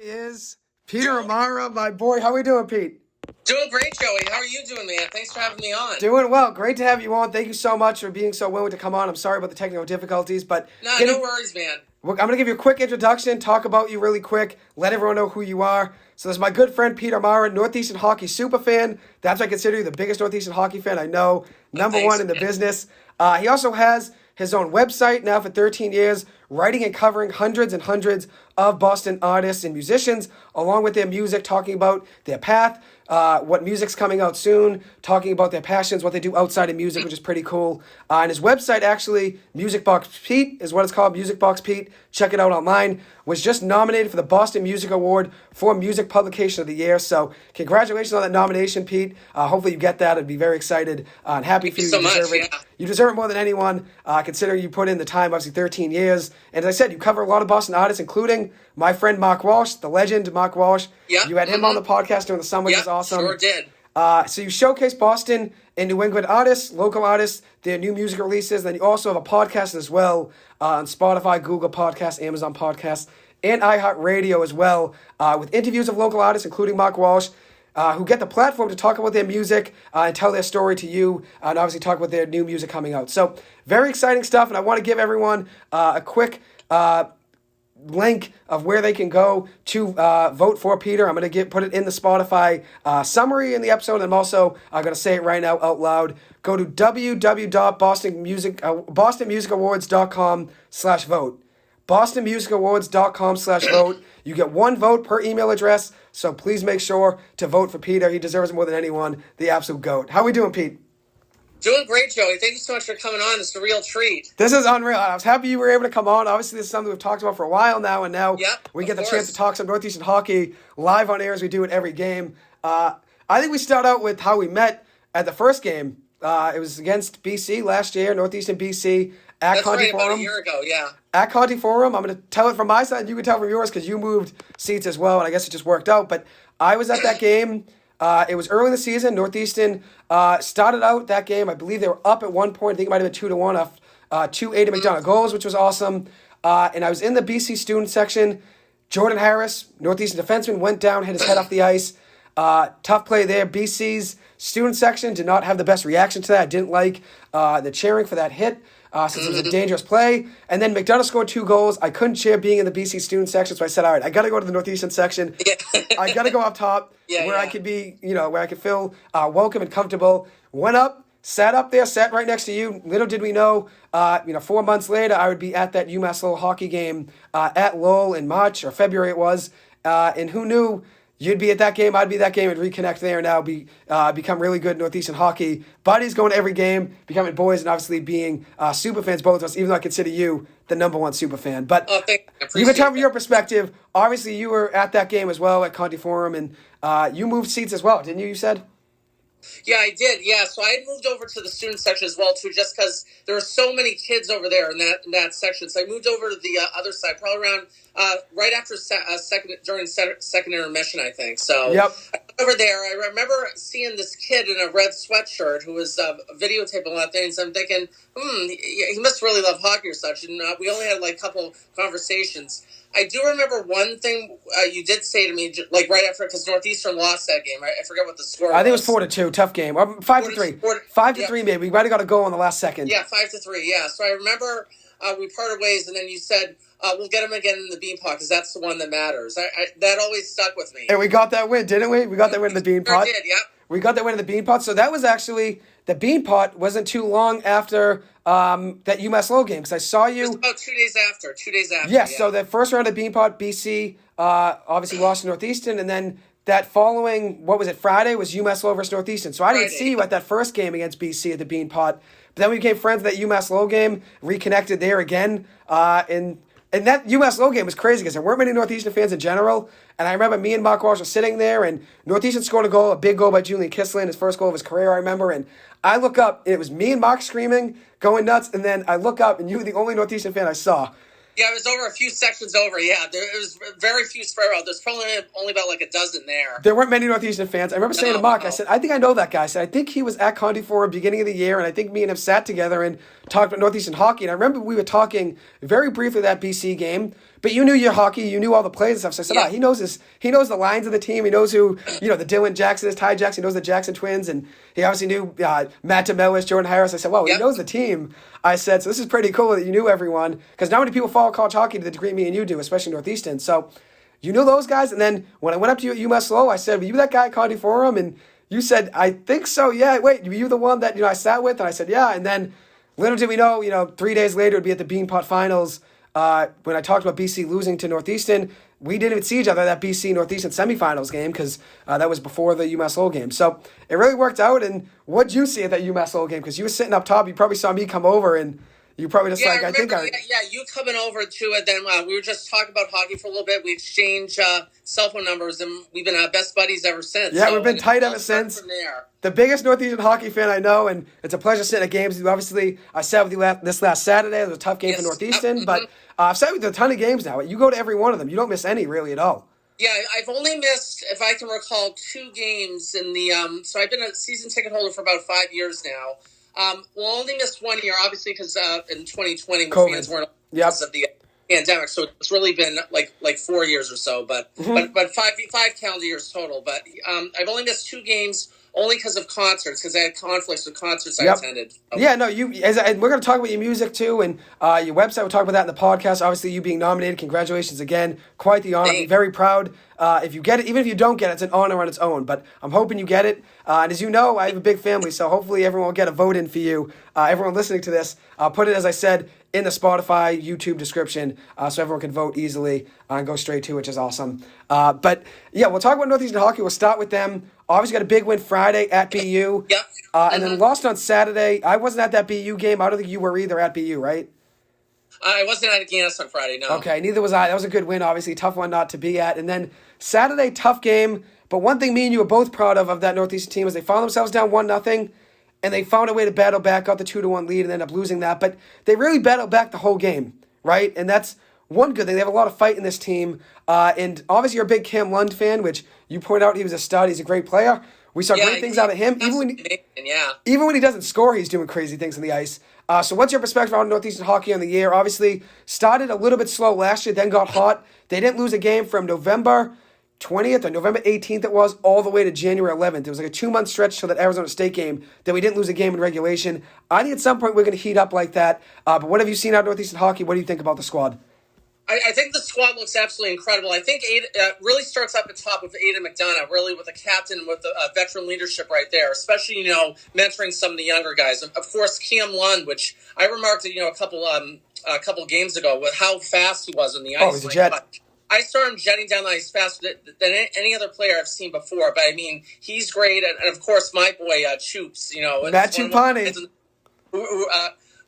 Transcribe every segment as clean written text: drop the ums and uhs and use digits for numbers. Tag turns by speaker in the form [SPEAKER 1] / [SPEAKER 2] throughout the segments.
[SPEAKER 1] Is Peter Amara, my boy. How we doing, Pete?
[SPEAKER 2] Doing great, Joey. How are you doing, man? Thanks for having me on.
[SPEAKER 1] Doing well. Great to have you on. Thank you so much for being so willing to come on. I'm sorry about the technical difficulties, but
[SPEAKER 2] no worries, man.
[SPEAKER 1] I'm going to give you a quick introduction, talk about you really quick, let everyone know who you are. So there's my good friend Peter Amara, Northeastern hockey superfan. That's why I consider you the biggest Northeastern hockey fan I know. Number one in the business. He also has his own website now for 13 years, writing and covering hundreds and hundreds of Boston artists and musicians, along with their music, talking about their path, what music's coming out soon, talking about their passions, what they do outside of music, which is pretty cool. And his website, actually, MusicBoxPete is what it's called, MusicBoxPete. Check it out online. Was just nominated for the Boston Music Award for Music Publication of the Year. So congratulations on that nomination, Pete. Hopefully you get that. I'd be very excited and happy for you.
[SPEAKER 2] So much,
[SPEAKER 1] deserve it. Yeah. You deserve it more than anyone, considering you put in the time, obviously 13 years. And as I said, you cover a lot of Boston artists, including my friend Mark Walsh, the legend Mark Walsh.
[SPEAKER 2] Yep.
[SPEAKER 1] You had him on the podcast during the summer, which is awesome.
[SPEAKER 2] Sure did.
[SPEAKER 1] So you showcase Boston and New England artists, local artists, their new music releases. Then you also have a podcast as well on Spotify, Google Podcasts, Amazon Podcasts, and iHeartRadio as well, with interviews of local artists, including Mark Walsh, who get the platform to talk about their music and tell their story to you, and obviously talk about their new music coming out. So very exciting stuff, and I want to give everyone a quick link of where they can go to vote for Peter. I'm going to put it in the Spotify summary in the episode, and I'm also going to say it right now out loud. Go to bostonmusicawards.com/vote. bostonmusicawards.com/vote. You get one vote per email address, so please make sure to vote for Peter. He deserves it more than anyone, the absolute GOAT. How we doing, Pete?
[SPEAKER 2] Doing great, Joey. Thank you so much for coming on. It's a real treat.
[SPEAKER 1] This is unreal. I was happy you were able to come on. Obviously, this is something we've talked about for a while now, and now we get the chance to talk some Northeastern hockey live on air as we do at every game. I think we start out with how we met at the first game. It was against BC last year, Northeastern BC, at
[SPEAKER 2] That's
[SPEAKER 1] Conti
[SPEAKER 2] right,
[SPEAKER 1] Forum.
[SPEAKER 2] about a year ago, yeah.
[SPEAKER 1] At Conti Forum. I'm going to tell it from my side, and you can tell from yours because you moved seats as well, and I guess it just worked out. But I was at that game. It was early in the season. Northeastern started out that game. I believe they were up at one point. I think it might have been 2-1 off 2 Aidan McDonough goals, which was awesome. And I was in the BC student section. Jordan Harris, Northeastern defenseman, went down, hit his head off the ice. Tough play there. BC's student section did not have the best reaction to that. I didn't like the cheering for that hit. Since it was a dangerous play. And then McDonough scored 2 goals. I couldn't cheer being in the BC student section, so I said, all right, I got to go to the Northeastern section. I got to go up top where I could be, where I could feel welcome and comfortable. Went up, sat up there, sat right next to you. Little did we know, 4 months later, I would be at that UMass Lowell hockey game at Lowell in March or February it was. And who knew? You'd be at that game, I'd be at that game, and reconnect there and now become really good Northeastern hockey. Buddies going to every game, becoming boys, and obviously being super fans, both of us, even though I consider you the number one super fan. But you can tell from your perspective, obviously you were at that game as well at Conti Forum, and you moved seats as well, didn't you said?
[SPEAKER 2] Yeah, I did. Yeah, so I had moved over to the student section as well, too, just because there were so many kids over there in that section. So I moved over to the other side, probably around right after during second intermission, I think. So I went over there. I remember seeing this kid in a red sweatshirt who was videotaping a lot of things. I'm thinking, he must really love hockey or such. And we only had like a couple conversations. I do remember one thing you did say to me, like right after, because Northeastern lost that game. I forget what the score was.
[SPEAKER 1] I think it was 4-2, tough game. 5-3. 5-3 maybe. We might have got a goal in the last second.
[SPEAKER 2] Yeah, 5-3, yeah. So I remember we parted ways, and then you said, we'll get him again in the Bean Pot, because that's the one that matters. That always stuck with me.
[SPEAKER 1] And we got that win, didn't we? We got that win in the Bean Pot.
[SPEAKER 2] We did, yeah.
[SPEAKER 1] We got that win in the Bean Pot. So that was actually, the Bean Pot wasn't too long after that UMass Lowell game, because I saw you.
[SPEAKER 2] It was about 2 days after. 2 days after.
[SPEAKER 1] Yes, so the first round of Bean Pot, BC obviously lost to Northeastern, and then that following, Friday, was UMass Lowell versus Northeastern. So I didn't see you at that first game against BC at the Bean Pot. But then we became friends at that UMass Lowell game, reconnected there again. And that UMass Lowell game was crazy because there weren't many Northeastern fans in general. And I remember me and Mark Walsh were sitting there, and Northeastern scored a big goal by Julian Kislin, his first goal of his career, I remember. And I look up, and it was me and Mark screaming, going nuts. And then I look up, and you were the only Northeastern fan I saw.
[SPEAKER 2] Yeah, it was over a few sections over. Yeah, there was very few spread out. There's probably only about like a dozen there.
[SPEAKER 1] There weren't many Northeastern fans. I remember saying to Mark, I said, I think I know that guy. I said, I think he was at Condy Forum beginning of the year, and I think me and him sat together and talked about Northeastern hockey. And I remember we were talking very briefly that BC game, but you knew your hockey, you knew all the players and stuff. So I said, he knows this. He knows the lines of the team. He knows who, the Dylan Jackson is, Ty Jackson. He knows the Jackson twins, and he obviously knew Matt DeMellis, Jordan Harris. I said, he knows the team. I said, so this is pretty cool that you knew everyone, because not many people follow college hockey to the degree me and you do, especially Northeastern. So you knew those guys, and then when I went up to you at UMass Lowell, I said, were you that guy at Condy Forum? And you said, I think so, yeah. Wait, were you the one that I sat with? And I said, yeah. And then little did we know, 3 days later, it would be at the Beanpot Finals when I talked about BC losing to Northeastern. We didn't even see each other at that BC Northeastern semifinals game because that was before the UMass Lowell game. So it really worked out. And what'd you see at that UMass Lowell game? Because you were sitting up top. You probably saw me come over, and you probably just
[SPEAKER 2] I remember, you coming over to it. Then we were just talking about hockey for a little bit. We exchanged cell phone numbers, and we've been best buddies ever since.
[SPEAKER 1] Yeah, we've been tight ever since. From there. The biggest Northeastern hockey fan I know, and it's a pleasure sitting at games. Obviously, I sat with you this last Saturday. It was a tough game for Northeastern, but I've sat with you a ton of games now. You go to every one of them. You don't miss any, really, at all.
[SPEAKER 2] Yeah, I've only missed, if I can recall, 2 games in the so I've been a season ticket holder for about 5 years now. We'll only miss 1 year, obviously, because in 2020, fans weren't because of the pandemic. So it's really been like 4 years or so, but five calendar years total. But I've only missed 2 games. Only because of concerts, because I had conflicts with concerts I attended. So.
[SPEAKER 1] Yeah, no, and we're going to talk about your music too, and your website. We'll talk about that in the podcast. Obviously, you being nominated, congratulations again. Quite the honor. I'm very proud. If you get it, even if you don't get it, it's an honor on its own. But I'm hoping you get it. And as you know, I have a big family, so hopefully everyone will get a vote in for you. Everyone listening to this, I'll put it, as I said, in the Spotify, YouTube description, so everyone can vote easily and go straight to, which is awesome. But yeah, we'll talk about Northeastern hockey. We'll start with them. Obviously got a big win Friday at BU.
[SPEAKER 2] Yep.
[SPEAKER 1] And then lost on Saturday. I wasn't at that BU game. I don't think you were either at BU, right?
[SPEAKER 2] I wasn't at Gaines on Friday, no.
[SPEAKER 1] Okay, neither was I. That was a good win, obviously. Tough one not to be at. And then Saturday, tough game. But one thing me and you were both proud of that Northeastern team is they found themselves down 1-0, and they found a way to battle back, got the 2-1 lead, and ended up losing that. But they really battled back the whole game, right? And that's one good thing. They have a lot of fight in this team. And obviously you're a big Cam Lund fan, which you pointed out he was a stud. He's a great player. We saw great things out of him. Even when he doesn't score, he's doing crazy things on the ice. So what's your perspective on Northeastern hockey on the year? Obviously, started a little bit slow last year, then got hot. They didn't lose a game from November 20th or November 18th it was, all the way to January 11th. It was like a 2-month stretch till that Arizona State game that we didn't lose a game in regulation. I think at some point we're going to heat up like that. But what have you seen out of Northeastern hockey? What do you think about the squad?
[SPEAKER 2] I think the squad looks absolutely incredible. I think really starts up at top with Aidan McDonough, really with a captain with a veteran leadership right there, especially, mentoring some of the younger guys. Of course, Cam Lund, which I remarked, a couple games ago with how fast he was on the ice.
[SPEAKER 1] Oh, he's a jet.
[SPEAKER 2] I saw him jetting down the ice faster than any other player I've seen before. But, I mean, he's great. And of course, my boy, Choops,
[SPEAKER 1] Matt Chupani.
[SPEAKER 2] Who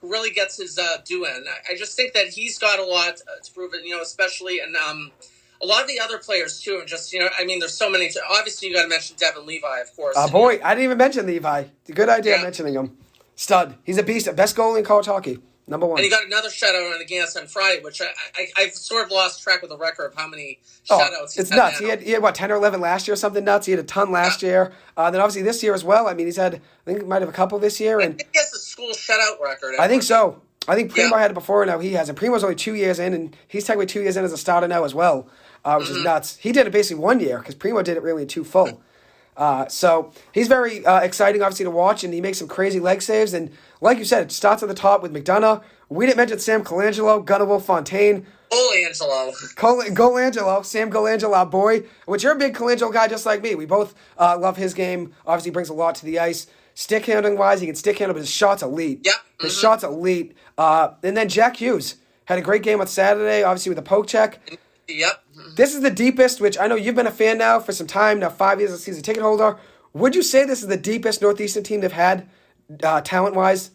[SPEAKER 2] really gets his due in. I just think that he's got a lot to prove it, especially, and a lot of the other players too, and just, there's so many. Obviously, you got to mention Devin Levi, of course.
[SPEAKER 1] Boy, I didn't even mention Levi. It's a good idea mentioning him. Stud. He's a beast. Best goalie in college hockey. Number 1.
[SPEAKER 2] And he got another shutout on the Gaines on Friday, which I've sort of lost track of the record of how many shutouts he's
[SPEAKER 1] it's nuts. He had what, 10 or 11 last year or something nuts. He had a ton last year. Then obviously this year as well. I mean, he's had, I think he might have a couple this year. And
[SPEAKER 2] I think he has the school shutout record.
[SPEAKER 1] I think so. I think Primo had it before, now he hasn't. Primo's only 2 years in, and he's technically 2 years in as a starter now as well, which is nuts. He did it basically 1 year, because Primo did it really in 2 full. So he's very exciting, obviously, to watch, and he makes some crazy leg saves. And like you said, it starts at the top with McDonough. We didn't mention Sam Colangelo, Gunnar Fontaine. Golangelo, Sam Colangelo, our boy. Which you're a big Colangelo guy just like me. We both love his game. Obviously brings a lot to the ice. Stick handling wise, he can stick handle, but his shot's elite.
[SPEAKER 2] Yep.
[SPEAKER 1] His shot's elite. And then Jack Hughes had a great game on Saturday, obviously with a poke check.
[SPEAKER 2] Yep.
[SPEAKER 1] This is the deepest, which I know you've been a fan now for some time, now 5 years as a season ticket holder. Would you say this is the deepest Northeastern team they've had, talent-wise?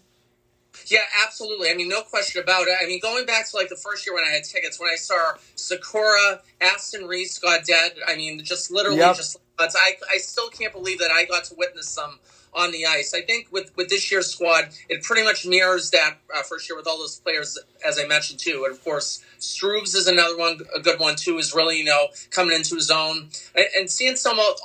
[SPEAKER 2] Yeah, absolutely. I mean, no question about it. I mean, going back to the first year when I had tickets, when I saw Sakura, Aston Reese got dead. I mean, just literally just I still can't believe that I got to witness them on the ice. I think with this year's squad, it pretty much mirrors that first year with all those players, as I mentioned, too. And, of course, Struves is another one, a good one, too, is really, coming into his own. And seeing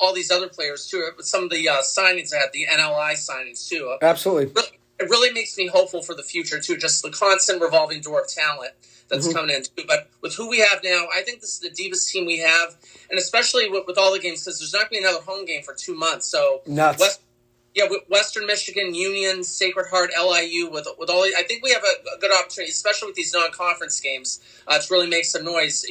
[SPEAKER 2] all these other players, too, with some of the signings that the NLI signings, too.
[SPEAKER 1] Absolutely.
[SPEAKER 2] It really makes me hopeful for the future, too, just the constant revolving door of talent that's coming in, too. But with who we have now, I think this is the deepest team we have, and especially with all the games, because there's not going to be another home game for 2 months. So
[SPEAKER 1] nuts.
[SPEAKER 2] With Western Michigan, Union, Sacred Heart, LIU, with all, I think we have a good opportunity, especially with these non-conference games, to really make some noise,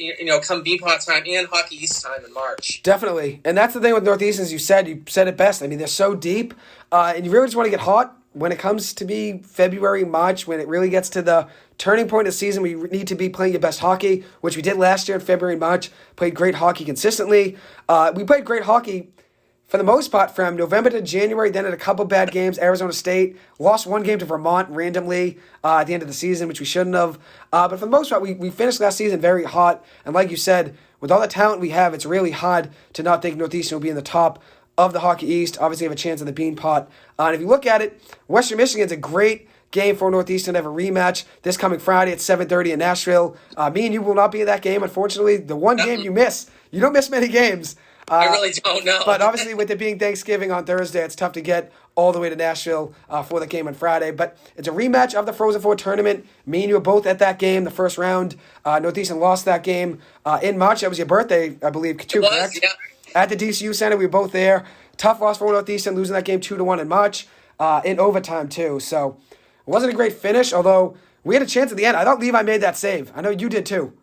[SPEAKER 2] come BPOT time and Hockey East time in March.
[SPEAKER 1] Definitely. And that's the thing with Northeastern, as you said it best. I mean, they're so deep, and you really just want to get hot when it comes to be February, March, when it really gets to the turning point of the season. We need to be playing your best hockey, which we did last year in February and March, played great hockey consistently. We played great hockey for the most part, from November to January, then had a couple bad games. Arizona State lost one game to Vermont randomly at the end of the season, which we shouldn't have. But for the most part, we finished last season very hot. And like you said, with all the talent we have, it's really hard to not think Northeastern will be in the top of the Hockey East. Obviously, have a chance in the Bean Pot. And if you look at it, Western Michigan's a great game for Northeastern to have a rematch this coming Friday at 7:30 in Nashville. Me and you will not be in that game, unfortunately. The one game you miss. You don't miss many games.
[SPEAKER 2] I really don't know.
[SPEAKER 1] But obviously, with it being Thanksgiving on Thursday, it's tough to get all the way to Nashville for the game on Friday. But it's a rematch of the Frozen Four tournament. Me and you were both at that game, the first round. Northeastern lost that game in March. That was your birthday, I believe, too, correct?
[SPEAKER 2] Yeah.
[SPEAKER 1] At the DCU Center, we were both there. Tough loss for Northeastern, losing that game 2-1 in March, in overtime, too. So it wasn't a great finish, although we had a chance at the end. I thought Levi made that save. I know you did, too.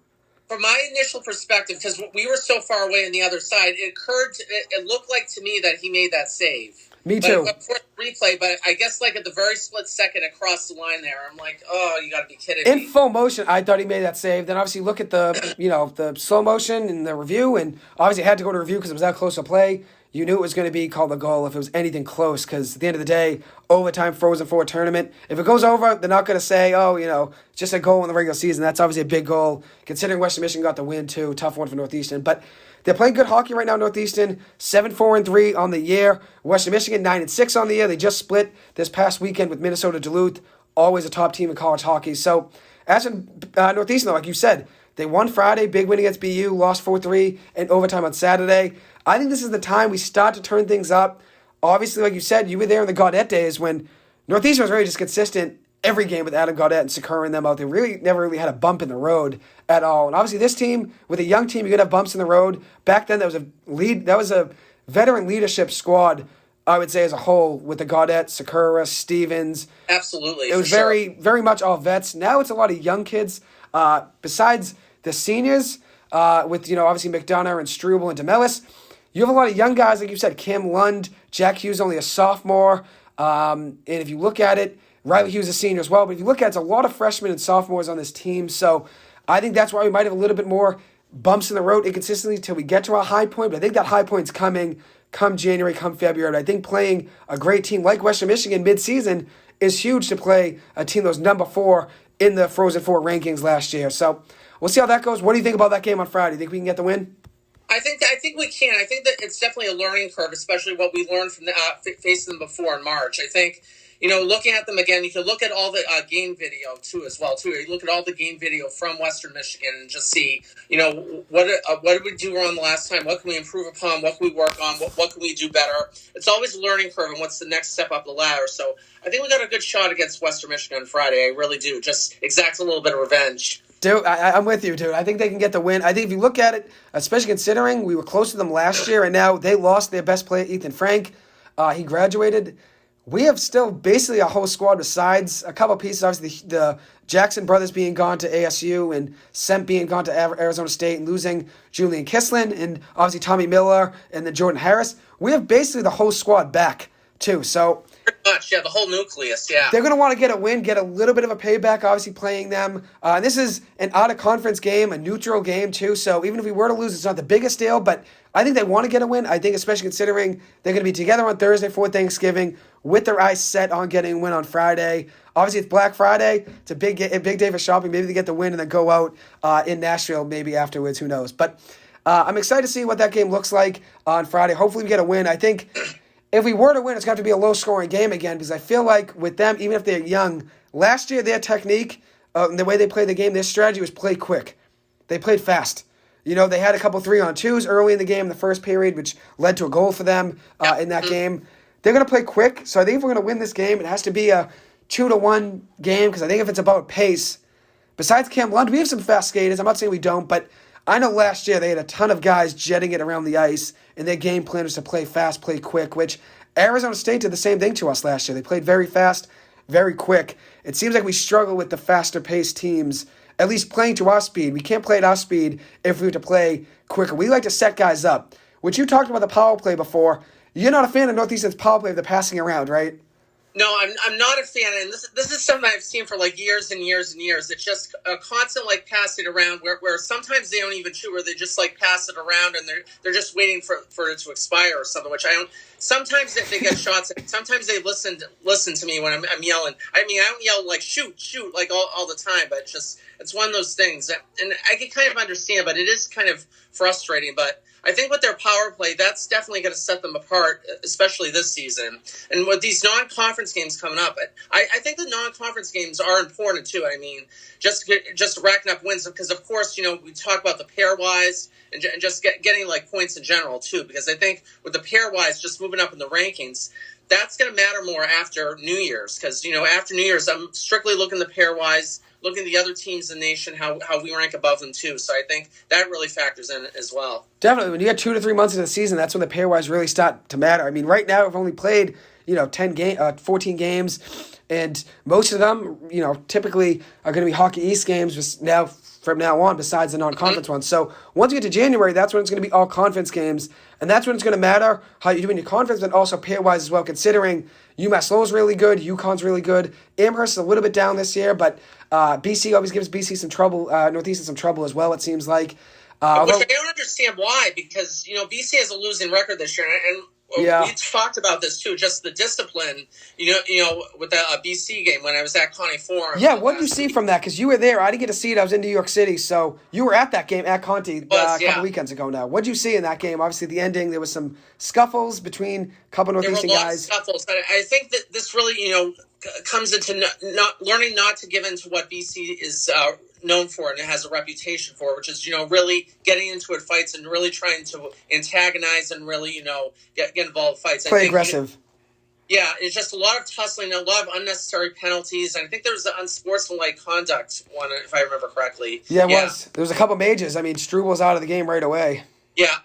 [SPEAKER 2] From my initial perspective, because we were so far away on the other side, it looked like to me that he made that save.
[SPEAKER 1] Me too.
[SPEAKER 2] But replay, but I guess like at the very split second across the line there, I'm like, oh, you got to be kidding me.
[SPEAKER 1] In full motion, I thought he made that save. Then obviously look at the the slow motion and the review, and obviously had to go to review because it was that close to play. You knew it was going to be called a goal if it was anything close, because at the end of the day, overtime Frozen Four tournament. If it goes over, they're not going to say, just a goal in the regular season. That's obviously a big goal, considering Western Michigan got the win, too. Tough one for Northeastern. But they're playing good hockey right now, Northeastern. 7-4-3 on the year. Western Michigan, 9-6 on the year. They just split this past weekend with Minnesota Duluth. Always a top team in college hockey. So, as in Northeastern, though, like you said, they won Friday, big win against BU, lost 4-3 in overtime on Saturday. I think this is the time we start to turn things up. Obviously, like you said, you were there in the Gaudette days when Northeastern was really just consistent every game with Adam Gaudette and Sakura and them out there. Really never really had a bump in the road at all. And obviously this team, with a young team, you're going to have bumps in the road. Back then, that was a veteran leadership squad, I would say, as a whole, with the Gaudette, Sakura, Stevens.
[SPEAKER 2] Absolutely.
[SPEAKER 1] It was very, very much all vets. Now it's a lot of young kids. Besides the seniors, with, obviously McDonough and Struble and DeMellis, you have a lot of young guys, like you said, Kim Lund, Jack Hughes, only a sophomore. And if you look at it, Riley Hughes a senior as well. But if you look at it, it's a lot of freshmen and sophomores on this team. So I think that's why we might have a little bit more bumps in the road inconsistency until we get to our high point. But I think that high point's coming come January, come February. But I think playing a great team like Western Michigan mid-season is huge to play a team that was number 4 in the Frozen Four rankings last year. So we'll see how that goes. What do you think about that game on Friday? Do you think we can get the win?
[SPEAKER 2] I think we can. I think that it's definitely a learning curve, especially what we learned from facing them before in March. I think, looking at them again, you can look at all the game video too as well. You look at all the game video from Western Michigan and just see, what did we do wrong the last time? What can we improve upon? What can we work on? What can we do better? It's always a learning curve, and what's the next step up the ladder? So I think we got a good shot against Western Michigan on Friday. I really do. Just exact a little bit of revenge.
[SPEAKER 1] Dude, I'm with you, dude. I think they can get the win. I think if you look at it, especially considering we were close to them last year, and now they lost their best player, Ethan Frank. He graduated. We have still basically a whole squad besides a couple pieces. Obviously, the Jackson brothers being gone to ASU and Semp being gone to Arizona State and losing Julian Kislin and obviously Tommy Miller and then Jordan Harris. We have basically the whole squad back, too. So
[SPEAKER 2] pretty much, yeah, the whole nucleus, yeah.
[SPEAKER 1] They're going to want to get a win, get a little bit of a payback, obviously playing them. This is an out-of-conference game, a neutral game, too, so even if we were to lose, it's not the biggest deal, but I think they want to get a win. I think especially considering they're going to be together on Thursday for Thanksgiving with their eyes set on getting a win on Friday. Obviously, it's Black Friday. It's a big day for shopping. Maybe they get the win and then go out in Nashville maybe afterwards. Who knows? But I'm excited to see what that game looks like on Friday. Hopefully we get a win. I think if we were to win, it's going to have to be a low-scoring game again because I feel like with them, even if they're young, last year their technique, the way they played the game, their strategy was play quick. They played fast. You know, they had a couple 3-on-2s early in the game, the first period, which led to a goal for them in that game. They're going to play quick, so I think if we're going to win this game, it has to be a 2-1 game because I think if it's about pace, besides Cam Lund, we have some fast skaters. I'm not saying we don't, but I know last year they had a ton of guys jetting it around the ice, and their game plan was to play fast, play quick, which Arizona State did the same thing to us last year. They played very fast, very quick. It seems like we struggle with the faster-paced teams, at least playing to our speed. We can't play at our speed if we have to play quicker. We like to set guys up. Which you talked about the power play before. You're not a fan of Northeastern's power play of the passing around, right?
[SPEAKER 2] No, I'm not a fan, and this is something I've seen for like years and years and years. It's just a constant like passing around where sometimes they don't even shoot, where they just like pass it around and they're just waiting for it to expire or something. Which I don't. Sometimes they get shots. Sometimes they listen to me when I'm yelling. I mean, I don't yell like shoot like all the time, but it's one of those things, and I can kind of understand, but it is kind of frustrating. But I think with their power play, that's definitely going to set them apart, especially this season. And with these non-conference games coming up, I think the non-conference games are important too. I mean, just racking up wins because, of course, you know, we talk about the pairwise and just getting like points in general too. Because I think with the pairwise, just moving up in the rankings, that's going to matter more after New Year's. Because, you know, after New Year's, I'm strictly looking the pairwise, looking at the other teams in the nation, how we rank above them too. So I think that really factors in as well.
[SPEAKER 1] Definitely. When you get 2 to 3 months into the season, that's when the pairwise really start to matter. I mean, right now we've only played, 14 games, and most of them, typically are going to be Hockey East games from now on, besides the non-conference ones. So once you get to January, that's when it's going to be all conference games, and that's when it's going to matter how you do in your conference, but also pairwise as well, considering UMass Lowell's really good, UConn's really good, Amherst is a little bit down this year, but BC always gives BC some trouble, Northeastern some trouble as well, it seems like.
[SPEAKER 2] Which I don't understand why, because, BC has a losing record this year, and we talked about this too, just the discipline, with the BC game when I was at Connie Forum.
[SPEAKER 1] Yeah, what do you see from that? Because you were there. I didn't get to see it. I was in New York City, so you were at that game at Conti a couple weekends ago now. What did you see in that game? Obviously, the ending, there was some scuffles between a couple Northeastern guys. There were a lot of
[SPEAKER 2] scuffles. I think that this really, comes into learning not to give in to what BC is known for and it has a reputation for, which is, really getting into it fights and really trying to antagonize and really, get involved in fights.
[SPEAKER 1] Play aggressive.
[SPEAKER 2] It's just a lot of tussling, a lot of unnecessary penalties, and I think there was the unsportsmanlike conduct one, if I remember correctly.
[SPEAKER 1] Yeah, it was. There was a couple majors. I mean, Struble was out of the game right away.
[SPEAKER 2] Yeah.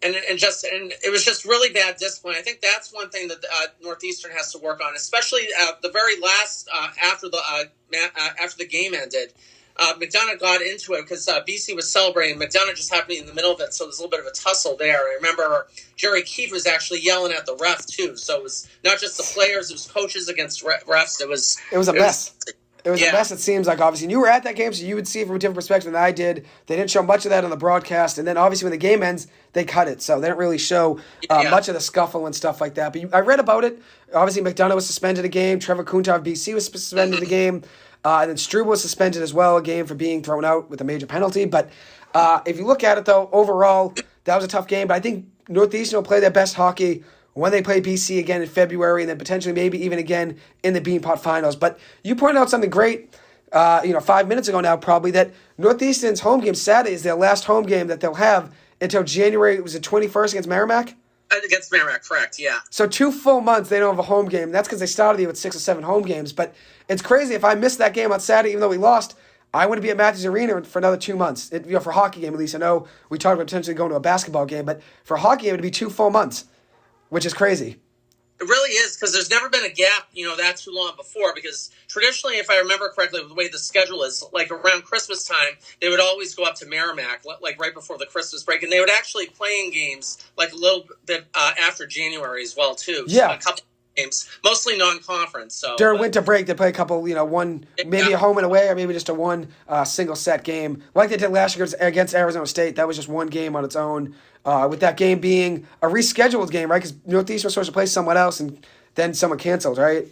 [SPEAKER 2] And it was just really bad discipline. I think that's one thing that Northeastern has to work on, especially the very last after the game ended. McDonough got into it because BC was celebrating. McDonough just happened to be in the middle of it, so there's a little bit of a tussle there. I remember Jerry Keefe was actually yelling at the ref too. So it was not just the players; it was coaches against refs. It was
[SPEAKER 1] a mess. It was a mess, it seems like, obviously. And you were at that game, so you would see it from a different perspective than I did. They didn't show much of that on the broadcast. And then, obviously, when the game ends, they cut it. So they didn't really show much of the scuffle and stuff like that. But I read about it. Obviously, McDonough was suspended a game. Trevor Kuntar of BC was suspended a game. And then Struble was suspended as well, a game for being thrown out with a major penalty. But if you look at it, though, overall, that was a tough game. But I think Northeastern will play their best hockey when they play BC again in February, and then potentially maybe even again in the Beanpot Finals. But you pointed out something great, 5 minutes ago now probably, that Northeastern's home game Saturday is their last home game that they'll have until January, was it 21st against Merrimack?
[SPEAKER 2] Against Merrimack, correct, yeah.
[SPEAKER 1] So 2 full months they don't have a home game. That's because they started the year with 6 or 7 home games. But it's crazy. If I missed that game on Saturday, even though we lost, I wouldn't be at Matthews Arena for another 2 months. For a hockey game, at least. I know we talked about potentially going to a basketball game, but for a hockey game, it would be 2 full months, which is crazy.
[SPEAKER 2] It really is, because there's never been a gap, that too long before, because traditionally, if I remember correctly, the way the schedule is, like around Christmas time, they would always go up to Merrimack, like right before the Christmas break, and they would actually play in games like a little bit after January as well, too.
[SPEAKER 1] Yeah.
[SPEAKER 2] So a couple games, mostly non-conference. So
[SPEAKER 1] during winter break, they play a couple, one, maybe a home and away, or maybe just a one single set game, like they did last year against Arizona State. That was just one game on its own. With that game being a rescheduled game, right? Because Northeastern was supposed to play someone else, and then someone canceled, right?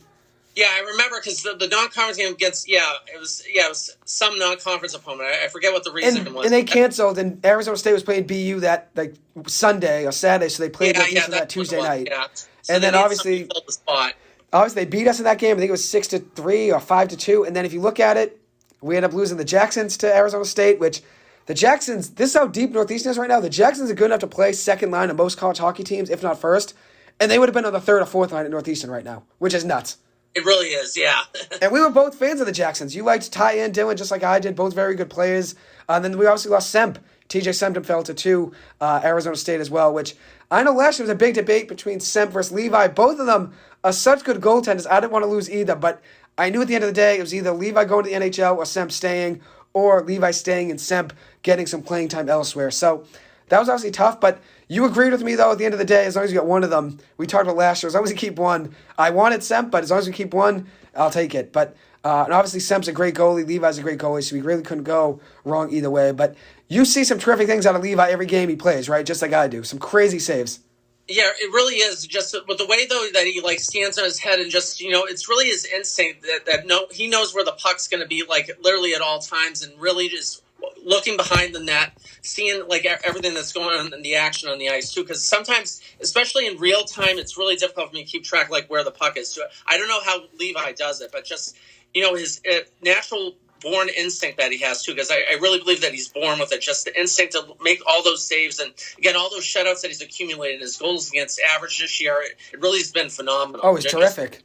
[SPEAKER 2] Yeah, I remember because the non-conference game against it was some non-conference opponent. I forget what the reason was.
[SPEAKER 1] And they canceled, and Arizona State was playing BU that like Sunday or Saturday, so they played that Tuesday night.
[SPEAKER 2] Yeah. So
[SPEAKER 1] and then obviously
[SPEAKER 2] filled the spot.
[SPEAKER 1] Obviously, they beat us in that game. I think it was 6-3 or 5-2. And then if you look at it, we end up losing the Jacksons to Arizona State, which the Jacksons, this is how deep Northeastern is right now. The Jacksons are good enough to play second line of most college hockey teams, if not first. And they would have been on the third or fourth line at Northeastern right now, which is nuts.
[SPEAKER 2] It really is, yeah.
[SPEAKER 1] And we were both fans of the Jacksons. You liked Ty and Dylan just like I did, both very good players. And then we obviously lost Semp. TJ Sempton fell to Arizona State as well, which I know last year was a big debate between Semp versus Levi. Both of them are such good goaltenders. I didn't want to lose either, but I knew at the end of the day it was either Levi going to the NHL or Semp staying, or Levi staying and Semp getting some playing time elsewhere. So that was obviously tough, but you agreed with me, though, at the end of the day, as long as you got one of them. We talked about last year. As long as you keep one. I wanted Semp, but as long as we keep one, I'll take it. But and obviously, Semp's a great goalie. Levi's a great goalie, so we really couldn't go wrong either way. But you see some terrific things out of Levi every game he plays, right? Just like I do. Some crazy saves.
[SPEAKER 2] Yeah, it really is. Just with the way, though, that he stands on his head and just, it's really his instinct that he knows where the puck's going to be, literally at all times, and really just looking behind the net, seeing everything that's going on in the action on the ice too. Because sometimes, especially in real time, it's really difficult for me to keep track where the puck is. So I don't know how Levi does it, but just his natural born instinct that he has too. Because I really believe that he's born with it, just the instinct to make all those saves, and again all those shutouts that he's accumulated. His goals against average this year, it really has been phenomenal.
[SPEAKER 1] Oh, he's terrific.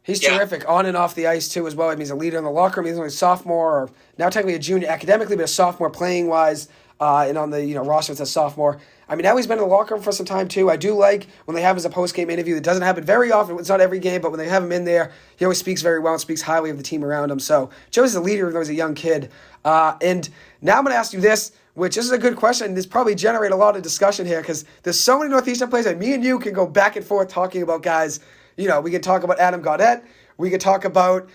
[SPEAKER 1] He's terrific on and off the ice, too, as well. I mean, he's a leader in the locker room. He's only a sophomore, or now technically a junior academically, but a sophomore playing-wise, and on the roster as a sophomore. I mean, now he's been in the locker room for some time, too. I do like when they have him as a post-game interview. It doesn't happen very often. It's not every game, but when they have him in there, he always speaks very well and speaks highly of the team around him. So Joe's a leader even though he's a young kid. And now I'm going to ask you this, which this is a good question. This probably generate a lot of discussion here because there's so many Northeastern players that me and you can go back and forth talking about guys. We can talk about Adam Gaudette. We could talk about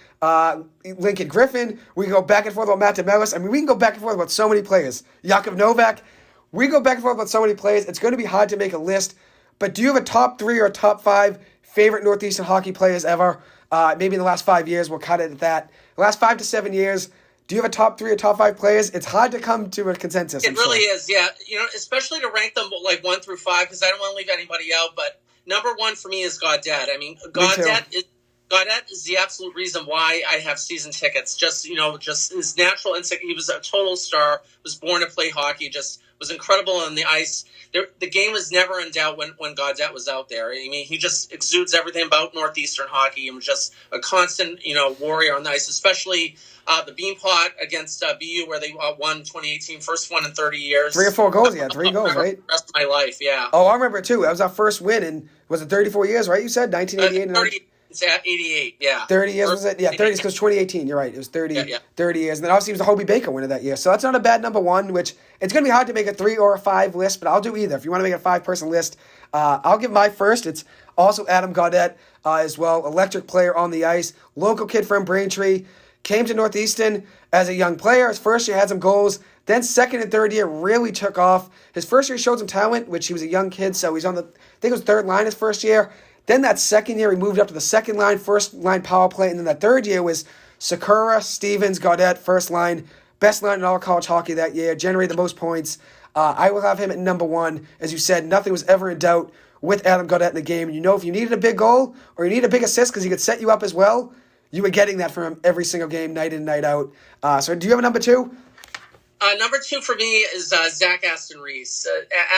[SPEAKER 1] Lincoln Griffin. We can go back and forth about Matt DeMellis. I mean, we can go back and forth about so many players. Yakov Novak. We go back and forth about so many players. It's going to be hard to make a list. But do you have a top 3 or top 5 favorite Northeastern hockey players ever? Maybe in the last 5 years. We'll cut it at that. The last 5 to 7 years. Do you have a top 3 or top 5 players? It's hard to come to a consensus.
[SPEAKER 2] It really is, yeah. Especially to rank them 1 through 5 because I don't want to leave anybody out. But number 1 for me is Gaudette. I mean, Gaudette is the absolute reason why I have season tickets. Just his natural instinct. He was a total star, was born to play hockey, just was incredible on the ice. The game was never in doubt when Gaudette was out there. I mean, he just exudes everything about Northeastern hockey and was just a constant, warrior on the ice, especially the Beanpot against BU where they won 2018, first one in 30 years.
[SPEAKER 1] 3 or 4 goals, yeah. 3 goals, right?
[SPEAKER 2] The rest of my life, yeah.
[SPEAKER 1] Oh, I remember it too. That was our first win in, was it 34 years, right? You said 1988?
[SPEAKER 2] It's at 88, yeah.
[SPEAKER 1] 30 years, was it? Yeah, 30 because 2018, you're right. It was 30 years. And then obviously it was the Hobie Baker winner that year. So that's not a bad number 1, which it's going to be hard to make a 3 or a 5 list, but I'll do either. If you want to make a 5-person list, I'll give my first. It's also Adam Gaudette as well. Electric player on the ice. Local kid from Braintree. Came to Northeastern as a young player. His first year had some goals. Then second and third year really took off. His first year showed some talent, which he was a young kid, so he's on I think it was third line his first year. Then that second year, he moved up to the second line, first line power play. And then that third year was Sakura, Stevens, Gaudette, first line. Best line in all college hockey that year. Generated the most points. I will have him at number 1. As you said, nothing was ever in doubt with Adam Gaudette in the game. And if you needed a big goal or you needed a big assist because he could set you up as well, you were getting that from him every single game, night in, night out. So do you have a number 2?
[SPEAKER 2] Number 2 for me is Zach Aston Reese.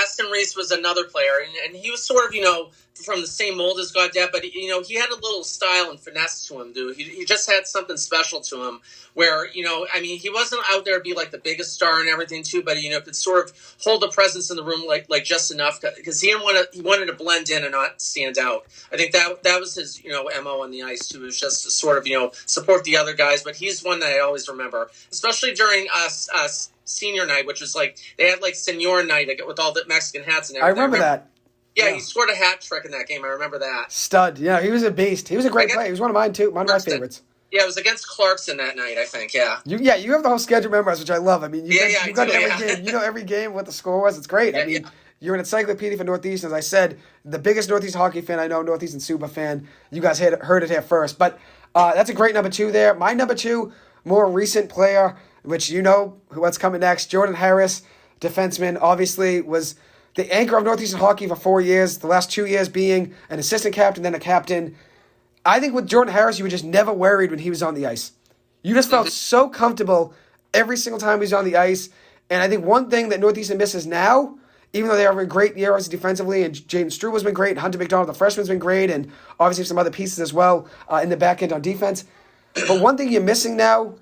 [SPEAKER 2] Aston Reese was another player, and he was sort of, from the same mold as Gaudette, but, he had a little style and finesse to him, dude. He just had something special to him where, he wasn't out there to be like the biggest star and everything too, but, could sort of hold a presence in the room like just enough because he wanted to blend in and not stand out. I think that was his, MO on the ice too, was just to sort of, support the other guys, but he's one that I always remember, especially during us senior night, which was they had senior night with all the Mexican hats and everything.
[SPEAKER 1] I remember that.
[SPEAKER 2] Yeah, he scored a hat trick in that game. I remember that.
[SPEAKER 1] Stud. Yeah, he was a beast. He was a great player. He was one of mine too. One of my favorites.
[SPEAKER 2] Yeah, it was against Clarkson that night, I think. Yeah.
[SPEAKER 1] You have the whole schedule memorized, which I love. I mean, you got every game. You know every game what the score was. It's great. You're an encyclopedia for Northeastern. As I said, the biggest Northeastern hockey fan I know, Northeastern Superfan. You guys heard it here first. But that's a great number 2 there. My number 2, more recent player, which you know what's coming next, Jordan Harris, defenseman, obviously was the anchor of Northeastern hockey for 4 years, the last 2 years being an assistant captain, then a captain. I think with Jordan Harris, you were just never worried when he was on the ice. You just felt so comfortable every single time he was on the ice. And I think one thing that Northeastern misses now, even though they are in great years defensively, and Jaden Struvel's been great, and Hunter McDonald, the freshman's been great, and obviously some other pieces as well in the back end on defense. But one thing you're missing now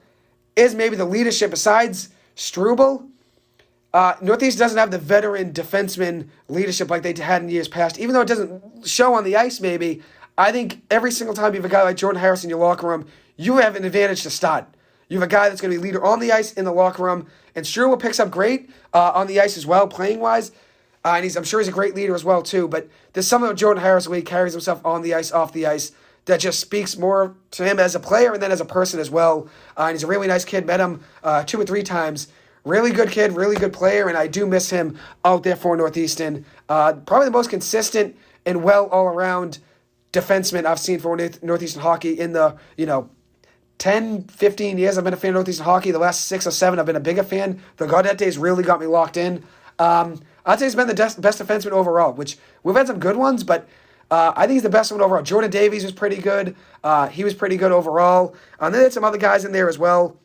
[SPEAKER 1] is maybe the leadership. Besides Struble, Northeast doesn't have the veteran defenseman leadership like they had in years past. Even though it doesn't show on the ice maybe, I think every single time you have a guy like Jordan Harris in your locker room, you have an advantage to start. You have a guy that's going to be leader on the ice, in the locker room, and Struble picks up great on the ice as well, playing-wise. And I'm sure he's a great leader as well, too. But there's something with Jordan Harris, the way he carries himself on the ice, off the ice, that just speaks more to him as a player and then as a person as well. And he's a really nice kid. Met him 2 or 3 times. Really good kid, really good player, and I do miss him out there for Northeastern. Probably the most consistent and well all-around defenseman I've seen for Northeastern hockey in the, 10, 15 years I've been a fan of Northeastern hockey. The last 6 or 7 I've been a bigger fan. The Gaudette days really got me locked in. I'd say he's been the best defenseman overall, which we've had some good ones, but I think he's the best one overall. Jordan Davies was pretty good. He was pretty good overall. And then there's some other guys in there as well.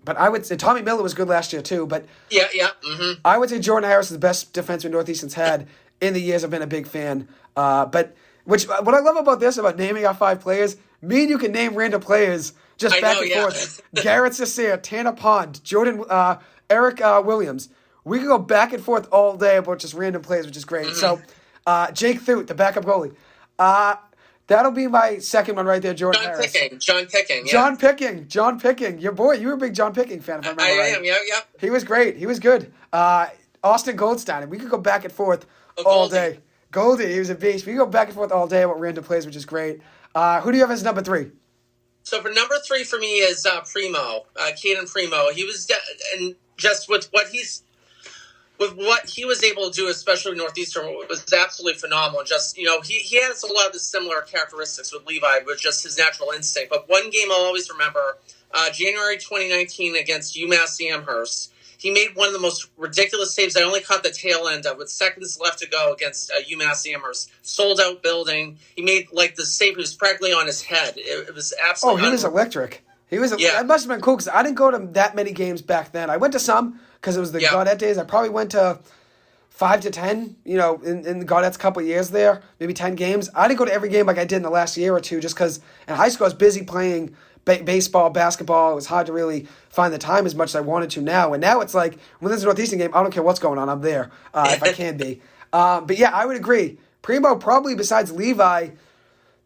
[SPEAKER 1] But I would say Tommy Miller was good last year too. But
[SPEAKER 2] yeah. Mm-hmm.
[SPEAKER 1] I would say Jordan Harris is the best defenseman Northeastern's had in the years I've been a big fan. But what I love about this, about naming our 5 players, me and you can name random players just back and forth. Garrett Cesare, Tanner Pond, Jordan, Eric Williams. We could go back and forth all day about just random players, which is great. Mm-hmm. So Jake Thoot, the backup goalie. That'll be my second one right there, Jordan Harris.
[SPEAKER 2] John Picking.
[SPEAKER 1] John Picking. Your boy, you were a big John Picking fan, if I remember right.
[SPEAKER 2] I am, yeah.
[SPEAKER 1] He was great. He was good. Austin Goldstein. We could go back and forth all day. Goldie, he was a beast. We could go back and forth all day about random plays, which is great. Who do you have as number 3?
[SPEAKER 2] So for number 3 for me is Primo, Caden Primo. He was, and just with what he was able to do, especially Northeastern, was absolutely phenomenal. Just, he has a lot of the similar characteristics with Levi, with just his natural instinct. But one game I'll always remember, January 2019 against UMass Amherst. He made one of the most ridiculous saves. I only caught the tail end of, with seconds left to go against UMass Amherst. Sold-out building. He made, the save. He was practically on his head. It was absolutely
[SPEAKER 1] he was electric. That must have been cool, because I didn't go to that many games back then. I went to some, because it was the Gaudette days. I probably went to 5 to 10, in the Gaudette's couple of years there, maybe 10 games. I didn't go to every game like I did in the last year or two, just because in high school I was busy playing baseball, basketball. It was hard to really find the time as much as I wanted to now. And now it's like, when there's a Northeastern game, I don't care what's going on. I'm there if I can be. But yeah, I would agree. Primo, probably besides Levi,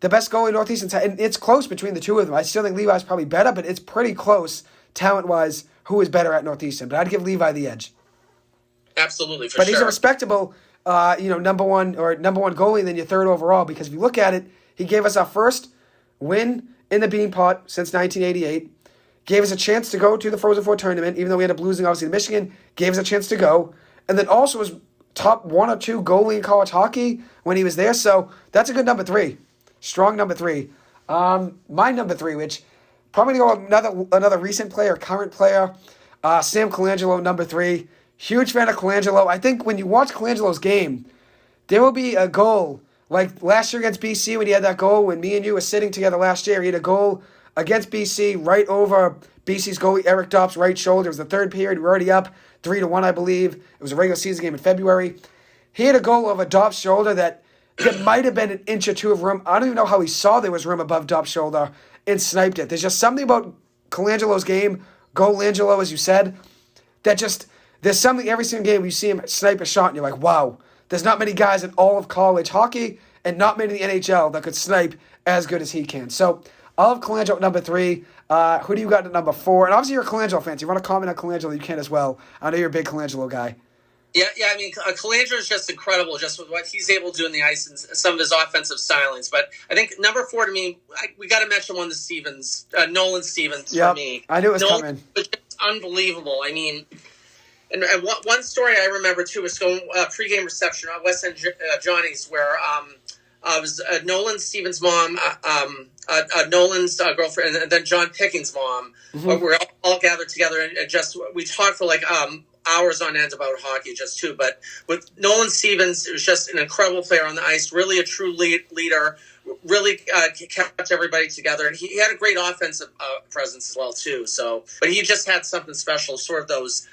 [SPEAKER 1] the best goalie Northeastern's had. And it's close between the two of them. I still think Levi's probably better, but it's pretty close talent-wise who is better at Northeastern. But I'd give Levi the edge.
[SPEAKER 2] Absolutely,
[SPEAKER 1] but he's a respectable, number one goalie than your 3rd overall, because if you look at it, he gave us our first win in the Beanpot since 1988, gave us a chance to go to the Frozen Four tournament, even though we ended up losing, obviously, to Michigan, gave us a chance to go, and then also was top 1 or 2 goalie in college hockey when he was there, so that's a good number 3. Strong number 3. My number 3, which probably going to go another recent player, current player, Sam Colangelo, number 3. Huge fan of Colangelo. I think when you watch Colangelo's game, there will be a goal. Like last year against BC, when he had that goal, when me and you were sitting together last year, he had a goal against BC right over BC's goalie Eric Dopp's right shoulder. It was the 3rd period. We were already up 3-1, I believe. It was a regular season game in February. He had a goal over Dopp's shoulder that might have been an inch or 2 of room. I don't even know how he saw there was room above Dopp's shoulder and sniped it. There's just something about Colangelo's game, Golangelo, as you said, that just, there's something every single game you see him snipe a shot and you're like, wow. There's not many guys in all of college hockey and not many in the NHL that could snipe as good as he can. So I'll have Colangelo at number 3. Who do you got at number 4? And obviously you're a Colangelo fan, so you want to comment on Colangelo, you can as well. I know you're a big Colangelo guy.
[SPEAKER 2] Yeah. I mean, Colangelo is just incredible, just with what he's able to do in the ice and some of his offensive stylings. But I think number 4 to me, we got to mention one of the Stevens, Nolan Stevens for me.
[SPEAKER 1] I knew it was
[SPEAKER 2] Nolan
[SPEAKER 1] coming.
[SPEAKER 2] Was just unbelievable. I mean, And one story I remember too was going pregame reception at West End Johnny's, where it was Nolan Stevens' mom, Nolan's girlfriend, and then John Picking's mom. Mm-hmm. We're all gathered together and just we talked for like hours on end about hockey, just too. But with Nolan Stevens, it was just an incredible player on the ice, really a true leader. Really kept everybody together, and he had a great offensive presence as well too. So, but he just had something special, sort of those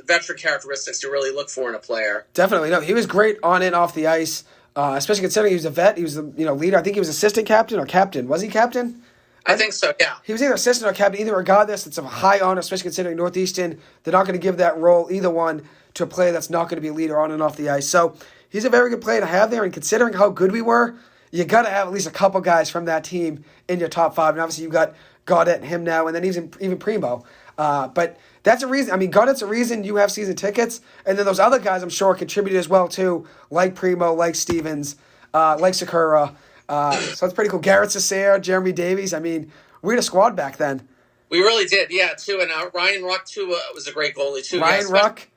[SPEAKER 2] veteran characteristics you really look for in a player.
[SPEAKER 1] Definitely, no, he was great on and off the ice, especially considering he was a vet. He was the leader. I think he was assistant captain or captain. Was he captain?
[SPEAKER 2] I think so. Yeah,
[SPEAKER 1] he was either assistant or captain. Either regardless, it's a high honor, especially considering Northeastern. They're not going to give that role, either one, to a player that's not going to be a leader on and off the ice. So he's a very good player to have there, and considering how good we were, you got to have at least a couple guys from that team in your top five. And obviously, you've got Gaudette and him now, and then even Primo. But that's a reason. I mean, Gaudette's a reason you have season tickets. And then those other guys, I'm sure, contributed as well, too, like Primo, like Stevens, like Sakura. So it's pretty cool. Garrett Cesare, Jeremy Davies. I mean, we had a squad back then.
[SPEAKER 2] We really did, yeah, too. And Ryan Ruck, too, was a great goalie, too.
[SPEAKER 1] Ryan Ruck.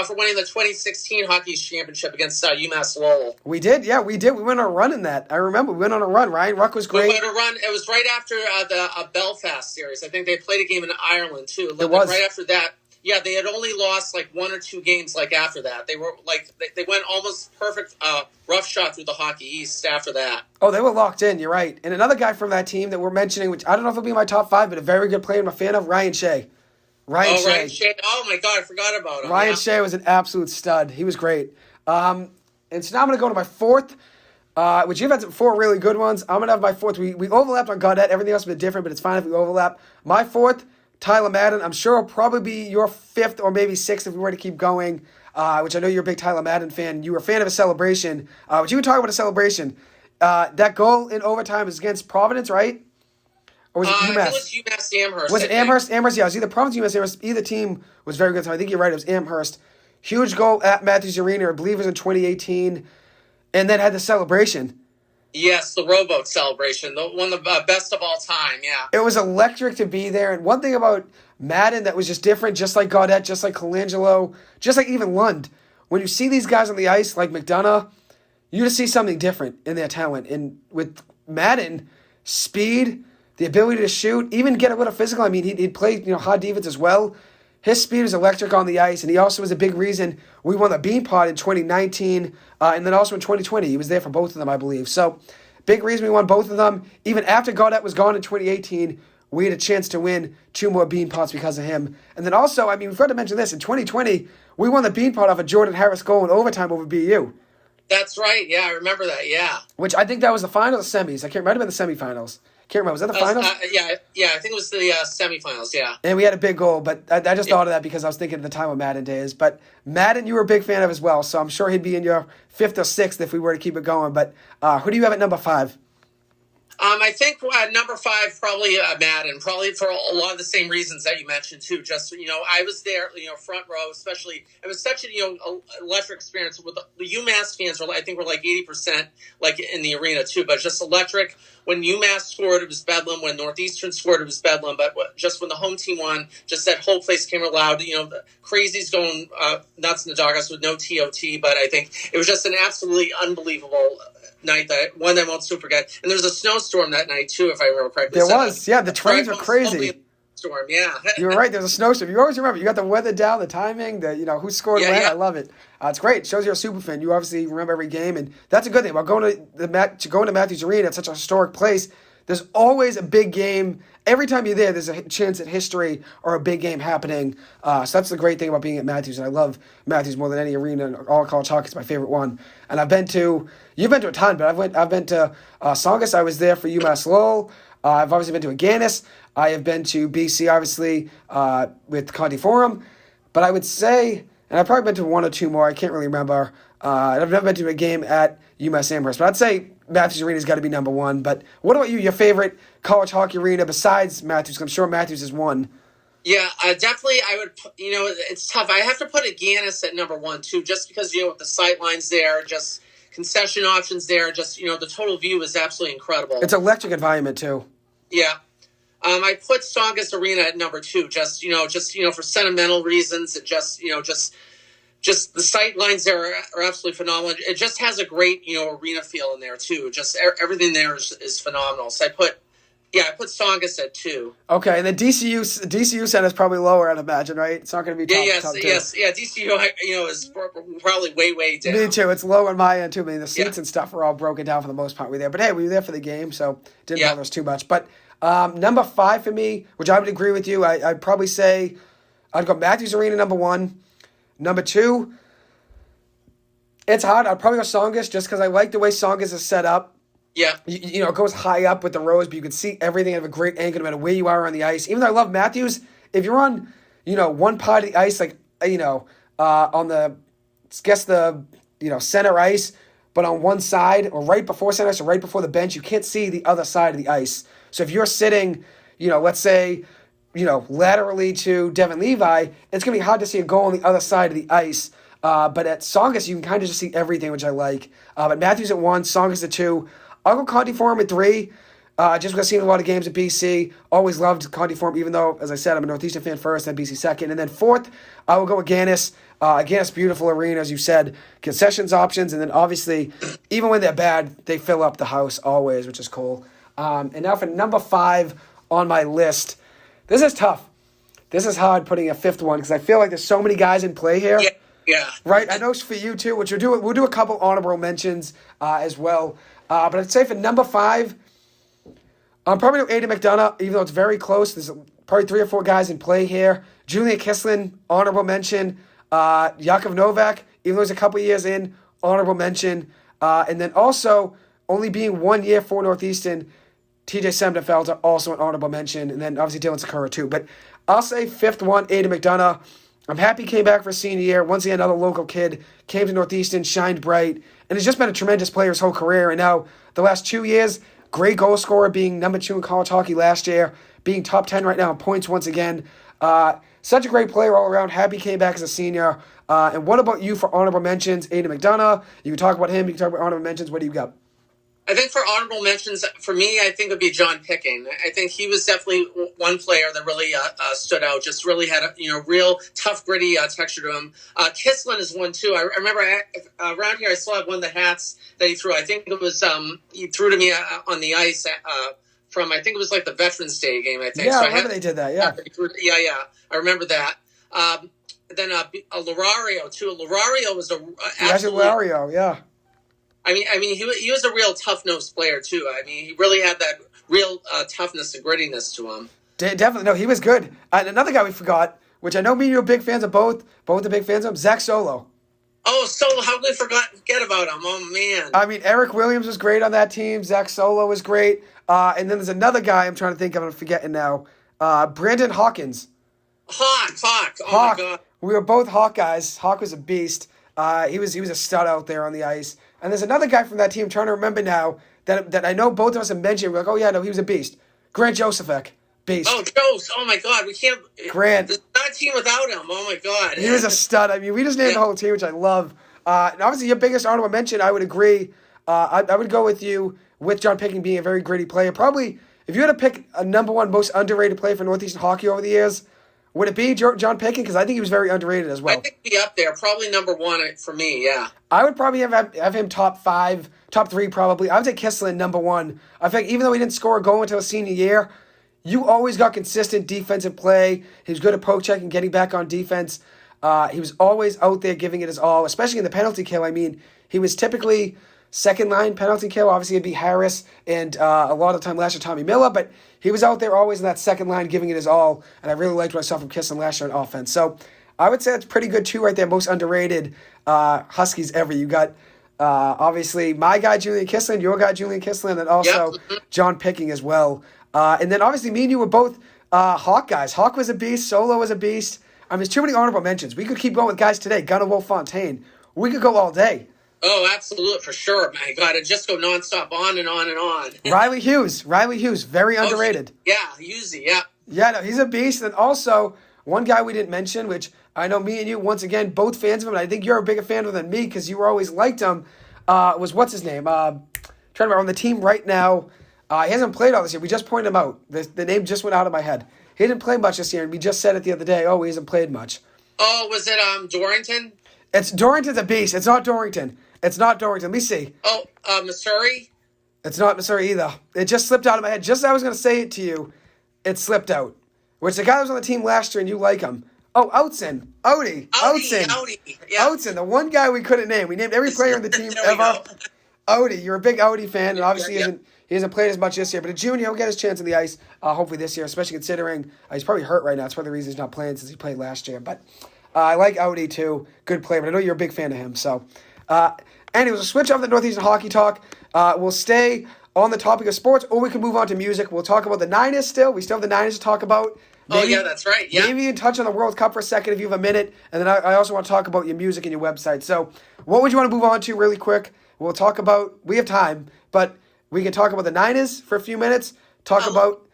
[SPEAKER 2] For winning the 2016 Hockey Championship against UMass Lowell.
[SPEAKER 1] We did, yeah, we did. We went on a run in that. I remember we went on a run. Ryan Ruck was great.
[SPEAKER 2] We went on a run. It was right after the Belfast series. I think they played a game in Ireland, too.
[SPEAKER 1] It was.
[SPEAKER 2] Right after that. Yeah, they had only lost like one or two games like after that. They were like they went almost perfect rough shot through the Hockey East after that.
[SPEAKER 1] Oh, they were locked in, you're right. And another guy from that team that we're mentioning, which I don't know if he'll be in my top five, but a very good player I'm a fan of, Ryan Shea. Ryan Shea.
[SPEAKER 2] Oh, my God, I forgot about him.
[SPEAKER 1] Ryan Shea was an absolute stud. He was great. And so now I'm going to go to my fourth, which you've had some four really good ones. I'm going to have my fourth. We overlapped on Gaudette. Everything else has been different, but it's fine if we overlap. My fourth, Tyler Madden. I'm sure it'll probably be your fifth or maybe sixth if we were to keep going, which I know you're a big Tyler Madden fan. You were a fan of a celebration. But you were talking about a celebration. That goal in overtime was against Providence, right? Or was it UMass?
[SPEAKER 2] It was UMass Amherst.
[SPEAKER 1] Was it Amherst? Amherst, yeah. It was either Providence or UMass Amherst. Either team was very good. So I think you're right. It was Amherst. Huge goal at Matthews Arena. I believe it was in 2018. And then had the celebration.
[SPEAKER 2] Yes, the rowboat celebration. One of the best of all time, yeah.
[SPEAKER 1] It was electric to be there. And one thing about Madden that was just different, just like Gaudette, just like Colangelo, just like even Lund, when you see these guys on the ice like McDonough, you just see something different in their talent. And with Madden, speed, the ability to shoot, even get a little physical. I mean, he'd play hard defense as well. His speed was electric on the ice, and he also was a big reason we won the Beanpot in 2019, and then also in 2020. He was there for both of them, I believe. So, big reason we won both of them. Even after Gaudette was gone in 2018, we had a chance to win 2 more Beanpots because of him. And then also, I mean, we've got to mention this. In 2020, we won the Beanpot off a Jordan Harris goal in overtime over BU.
[SPEAKER 2] That's right. Yeah, I remember that, yeah.
[SPEAKER 1] Which I think that was the finals, semis. I can't remember the semifinals. Can't remember. Was that the finals?
[SPEAKER 2] Yeah, I think it was the semifinals, yeah.
[SPEAKER 1] And we had a big goal, but I just thought of that because I was thinking at the time of Madden days. But Madden, you were a big fan of as well, so I'm sure he'd be in your fifth or sixth if we were to keep it going. But who do you have at number 5?
[SPEAKER 2] I think number 5, probably Madden, probably for a lot of the same reasons that you mentioned too. Just I was there, front row, especially. It was such an electric experience with the UMass fans. I think were like 80% like in the arena too, but just electric. When UMass scored, it was bedlam. When Northeastern scored, it was bedlam. But just when the home team won, just that whole place came loud. The crazies going nuts in the doghouse with no TOT. But I think it was just an absolutely unbelievable night that one that I won't soon forget. And there was a snowstorm that night too, if I remember correctly.
[SPEAKER 1] There was, yeah. The trains were crazy.
[SPEAKER 2] Storm, yeah.
[SPEAKER 1] You were right. There was a snowstorm. You always remember. You got the weather down, the timing, who scored when.
[SPEAKER 2] Yeah.
[SPEAKER 1] I love it. It's great. It shows you're a super fan. You obviously remember every game, and that's a good thing about going to Matthews Arena. It's such a historic place. There's always a big game. Every time you're there, there's a chance at history or a big game happening. So that's the great thing about being at Matthews, and I love Matthews more than any arena in all college hockey. It's my favorite one. And you've been to a ton, but I've been to Saugus. I was there for UMass Lowell. I've obviously been to Agganis. I have been to BC, obviously, with Conti Forum. But I would say, and I've probably been to 1 or 2 more. I can't really remember. I've never been to a game at UMass Amherst. But I'd say Matthews Arena's got to be number 1. But what about you? Your favorite college hockey arena besides Matthews? I'm sure Matthews is one.
[SPEAKER 2] Yeah, definitely. I would. It's tough. I have to put Agganis at number 1 too, just because with the sight lines there, just concession options there, just the total view is absolutely incredible.
[SPEAKER 1] It's an electric environment too.
[SPEAKER 2] Yeah. I put Saugus Arena at number 2, just for sentimental reasons. It just the sight lines there are absolutely phenomenal. It just has a great, arena feel in there too. Just everything there is phenomenal. So I put Saugus at 2.
[SPEAKER 1] Okay, and then DCU Center is probably lower, I'd imagine, right? It's not going to be top two.
[SPEAKER 2] Yeah. DCU, is probably way down.
[SPEAKER 1] Me too. It's low on my end too. I mean, the seats and stuff are all broken down for the most part. We were there, but hey, we were there for the game, so didn't bother us too much. But number 5 for me, which I would agree with you, I'd probably say I'd go Matthews Arena number 1. Number 2, it's hard. I'd probably go Saugus just because I like the way Saugus is set up.
[SPEAKER 2] Yeah.
[SPEAKER 1] It goes high up with the rows, but you can see everything and have a great angle no matter where you are on the ice. Even though I love Matthews, if you're on, one part of the ice, like, on the center ice, but on one side or right before center ice or right before the bench, you can't see the other side of the ice. So if you're sitting, let's say, laterally to Devin Levi, it's going to be hard to see a goal on the other side of the ice. But at Saugus, you can kind of just see everything, which I like. But Matthews at 1, Saugus at 2. I'll go Conti Forum at 3, just because I've seen a lot of games at BC. Always loved Conti Forum, even though, as I said, I'm a Northeastern fan first, then BC second. And then 4th, I will go Agganis. Agganis, beautiful arena, as you said. Concessions options, and then obviously, even when they're bad, they fill up the house always, which is cool. And now for number 5 on my list. This is tough. This is hard putting a 5th one, because I feel like there's so many guys in play here.
[SPEAKER 2] Yeah.
[SPEAKER 1] Right? I know it's for you too, which we'll do a couple honorable mentions as well. But I'd say for number 5, I'm probably going to Aidan McDonough, even though it's very close. There's probably 3 or 4 guys in play here. Julian Kislin, honorable mention. Yakov Novak, even though he's a couple years in, honorable mention. And then also, only being 1 year for Northeastern, TJ Semdenfelder, also an honorable mention. And then obviously Dylan Sakura too. But I'll say 5th one, Aidan McDonough. I'm happy he came back for senior year. Once again, another local kid, came to Northeastern, shined bright, and has just been a tremendous player his whole career. And now, the last 2 years, great goal scorer, being number 2 in college hockey last year, being top 10 right now in points once again. Such a great player all around. Happy he came back as a senior. And what about you for honorable mentions? Aidan McDonough, you can talk about him, you can talk about honorable mentions. What do you got?
[SPEAKER 2] I think for honorable mentions, for me, I think it would be John Picking. I think he was definitely one player that really stood out, just really had a real tough, gritty texture to him. Kislin is one, too. I remember around here I still have one of the hats that he threw. I think it was he threw to me on the ice from, I think it was like the Veterans Day game, I think.
[SPEAKER 1] Yeah,
[SPEAKER 2] so
[SPEAKER 1] I remember they did that, yeah.
[SPEAKER 2] Yeah, I remember that. Then Lorario, too. Lorario was absolutely...
[SPEAKER 1] Lorario, yeah.
[SPEAKER 2] I mean, he was a real tough-nosed player, too. I mean, he really had that real toughness and grittiness to him.
[SPEAKER 1] Definitely. No, he was good. And another guy we forgot, which I know me and you are big fans of both are big fans of, Zach Solo.
[SPEAKER 2] Oh, Solo, how could we forget about him? Oh, man.
[SPEAKER 1] I mean, Eric Williams was great on that team. Zach Solo was great. And then there's another guy I'm trying to think of, I'm forgetting now. Brandon Hawkins.
[SPEAKER 2] Hawk. Oh, my God.
[SPEAKER 1] We were both Hawk guys. Hawk was a beast. He was a stud out there on the ice. And there's another guy from that team, I'm trying to remember now, that I know both of us have mentioned. We're like, oh, yeah, no, he was a beast. Grant Josefek, beast.
[SPEAKER 2] Oh, Jose. Oh, my God. We can't...
[SPEAKER 1] Grant.
[SPEAKER 2] There's not a team without him. Oh, my God.
[SPEAKER 1] He was a stud. I mean, we just named the whole team, which I love. And obviously, your biggest honorable mention, I would agree. I would go with you with John Picking being a very gritty player. Probably, if you had to pick a number 1 most underrated player for Northeastern hockey over the years, would it be John Picking? Because I think he was very underrated as well.
[SPEAKER 2] I think he'd be up there. Probably number 1 for me, yeah.
[SPEAKER 1] I would probably have him top 5, top 3 probably. I would say Kislin number 1. I think even though he didn't score a goal until his senior year, you always got consistent defensive play. He was good at poke check and getting back on defense. He was always out there giving it his all, especially in the penalty kill. I mean, he was typically second line penalty kill. Obviously, it'd be Harris and a lot of the time last year Tommy Miller, but he was out there always in that second line giving it his all, and I really liked what I saw from Kislin last year on offense. So I would say that's pretty good too right there. Most underrated Huskies ever. You got obviously my guy Julian Kislin, your guy Julian Kislin, and also John Picking as well. And then obviously me and you were both Hawk guys. Hawk was a beast. Solo was a beast. I mean, there's too many honorable mentions. We could keep going with guys today. Gunnar Wolf Fontaine. We could go all day.
[SPEAKER 2] Oh, absolutely, for sure. My God, it just go nonstop, on and on and on.
[SPEAKER 1] Riley Hughes, very underrated.
[SPEAKER 2] Yeah, Hughesy, yeah.
[SPEAKER 1] Yeah, no, he's a beast. And also, one guy we didn't mention, which I know me and you, once again, both fans of him, and I think you're a bigger fan of him than me because you always liked him, was what's his name? Trying to remember, on the team right now, He hasn't played all this year. We just pointed him out. The name just went out of my head. He didn't play much this year, and we just said it the other day. Oh, he hasn't played much.
[SPEAKER 2] Oh, was it Dorrington?
[SPEAKER 1] Dorrington's a beast. It's not Dorrington. Let me see.
[SPEAKER 2] Oh, Missouri?
[SPEAKER 1] It's not Missouri either. It just slipped out of my head. Just as I was going to say it to you, it slipped out. Which the guy that was on the team last year, and you like him. Oh, Outzen. Outzen.
[SPEAKER 2] Yeah.
[SPEAKER 1] Outzen, the one guy we couldn't name. We named every player on the team ever. Outie, you're a big Outie fan, and obviously he hasn't played as much this year. But a junior, he'll get his chance on the ice, hopefully this year, especially considering he's probably hurt right now. That's one of the reasons he's not playing since he played last year. But I like Outie too. Good player, but I know you're a big fan of him. So, anyways, we'll switch off the Northeastern hockey talk. We'll stay on the topic of sports, or we can move on to music. We'll talk about the Niners still. We still have the Niners to talk about.
[SPEAKER 2] Maybe, that's right. Yeah.
[SPEAKER 1] Maybe you can touch on the World Cup for a second if you have a minute. And then I also want to talk about your music and your website. So what would you want to move on to really quick? We'll talk about, we have time, but we can talk about the Niners for a few minutes. Talk about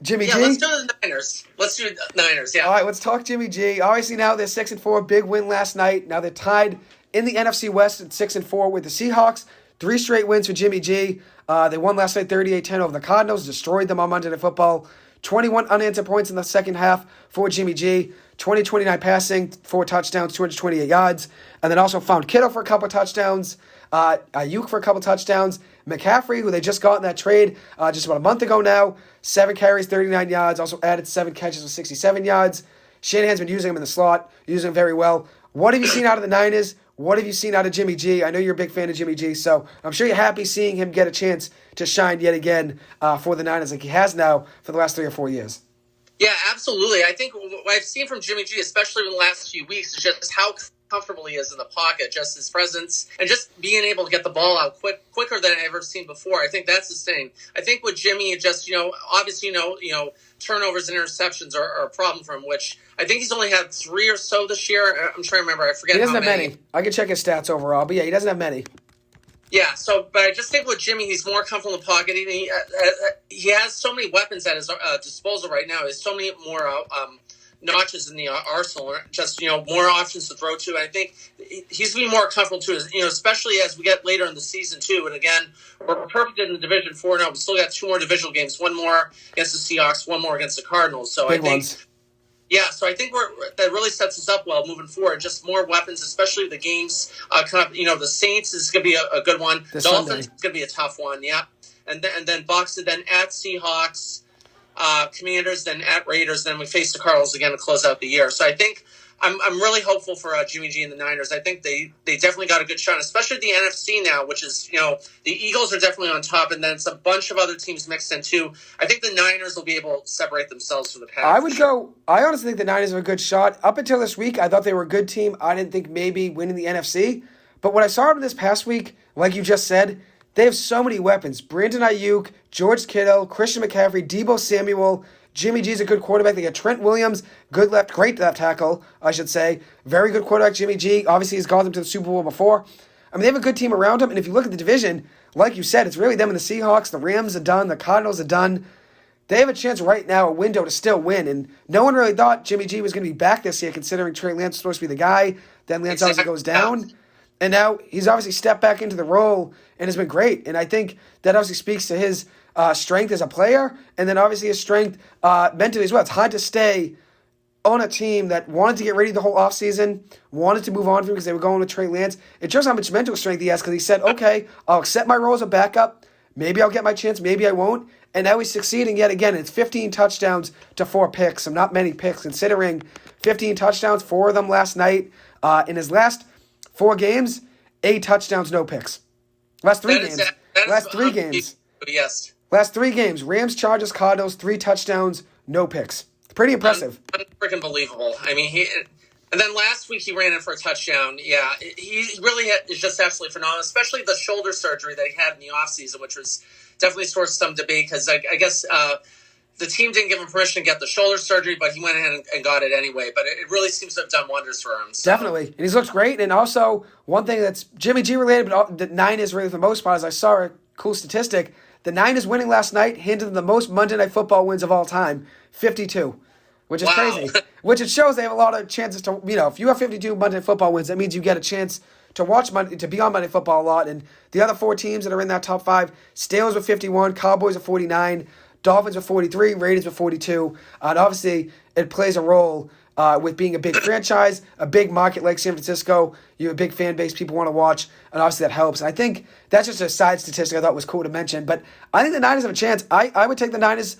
[SPEAKER 1] Jimmy G.
[SPEAKER 2] Yeah, let's do the Niners. Let's do the Niners, yeah.
[SPEAKER 1] All right, let's talk Jimmy G. Obviously now they're 6-4, big win last night. Now they're tied in the NFC West at 6-4 with the Seahawks. 3 straight wins for Jimmy G. They won last night 38-10 over the Cardinals, destroyed them on Monday Night Football. 21 unanswered points in the second half for Jimmy G. 29 passing, 4 touchdowns, 228 yards. And then also found Kittle for a couple touchdowns. Ayuk for a couple touchdowns. McCaffrey, who they just got in that trade just about a month ago now. 7 carries, 39 yards. Also added 7 catches with 67 yards. Shanahan's been using him in the slot, using him very well. What have you seen out of the Niners? What have you seen out of Jimmy G? I know you're a big fan of Jimmy G, so I'm sure you're happy seeing him get a chance to shine yet again for the Niners like he has now for the last 3 or 4 years.
[SPEAKER 2] Yeah, absolutely. I think what I've seen from Jimmy G, especially in the last few weeks, is just how comfortable he is in the pocket, just his presence, and just being able to get the ball out quicker than I've ever seen before. I think that's his thing. I think with Jimmy, just, obviously, turnovers and interceptions are a problem for him, which I think he's only had 3 or so this year. I'm trying to remember. I forget how many.
[SPEAKER 1] He doesn't have many. I can check his stats overall, but yeah, he doesn't have many.
[SPEAKER 2] Yeah, but I just think with Jimmy, he's more comfortable in the pocket. He has so many weapons at his disposal right now. There's so many more notches in the arsenal, just more options to throw to. And I think he's going to be more comfortable too, especially as we get later in the season too. And again, we're perfect in the Division 4 now. We still got 2 more divisional games, 1 more against the Seahawks, 1 more against the Cardinals. So
[SPEAKER 1] Big
[SPEAKER 2] I think.
[SPEAKER 1] Ones.
[SPEAKER 2] Yeah, so I think that really sets us up well moving forward. Just more weapons, especially the games. The Saints is going to be a good one. Dolphins is going to be a tough one. Yeah, and then Bucs, and then at Seahawks, Commanders, then at Raiders, then we face the Cardinals again to close out the year. So I think I'm really hopeful for Jimmy G and the Niners. I think they definitely got a good shot, especially the NFC now, which is, the Eagles are definitely on top, and then it's a bunch of other teams mixed in too. I think the Niners will be able to separate themselves from the pack.
[SPEAKER 1] I honestly think the Niners have a good shot. Up until this week, I thought they were a good team. I didn't think maybe winning the NFC. But what I saw them this past week, like you just said, they have so many weapons. Brandon Ayuk, George Kittle, Christian McCaffrey, Deebo Samuel. Jimmy G's a good quarterback. They got Trent Williams, great left tackle, I should say. Very good quarterback, Jimmy G. Obviously, he's gone them to the Super Bowl before. I mean, they have a good team around him. And if you look at the division, like you said, it's really them and the Seahawks. The Rams are done. The Cardinals are done. They have a chance right now, a window to still win. And no one really thought Jimmy G was going to be back this year, considering Trey Lance was supposed to be the guy. Then Lance obviously goes down. And now he's obviously stepped back into the role and has been great. And I think that obviously speaks to his strength as a player, and then obviously his strength mentally as well. It's hard to stay on a team that wanted to get ready the whole offseason, wanted to move on from him because they were going with Trey Lance. It shows how much mental strength he has because he said, okay, I'll accept my role as a backup. Maybe I'll get my chance. Maybe I won't. And now he's succeeding yet again. It's 15 touchdowns to 4 picks. So not many picks considering 15 touchdowns, 4 of them last night. In his last 4 games, 8 touchdowns, no picks. Last 3 games. Last 3 games.
[SPEAKER 2] Yes.
[SPEAKER 1] Last 3 games, Rams, Chargers, Cardinals, 3 touchdowns, no picks. Pretty impressive.
[SPEAKER 2] Freaking believable. I mean, and then last week he ran in for a touchdown. Yeah, he really is just absolutely phenomenal, especially the shoulder surgery that he had in the offseason, which was definitely sourced some debate because I guess the team didn't give him permission to get the shoulder surgery, but he went ahead and got it anyway. But it really seems to have done wonders for him. So.
[SPEAKER 1] Definitely. And he's looked great. And also, one thing that's Jimmy G related, but the Niners really for the most part, is I saw a cool statistic. The Niners winning last night handed them the most Monday Night Football wins of all time, 52, which is crazy. Which it shows they have a lot of chances to, if you have 52 Monday Night Football wins, that means you get a chance to watch to be on Monday Football a lot. And the other 4 teams that are in that top 5, Steelers with 51, Cowboys with 49, Dolphins with 43, Raiders with 42. And obviously, it plays a role with being a big franchise, a big market like San Francisco. You have a big fan base people want to watch, and obviously that helps. And I think that's just a side statistic I thought was cool to mention. But I think the Niners have a chance. I would take the Niners,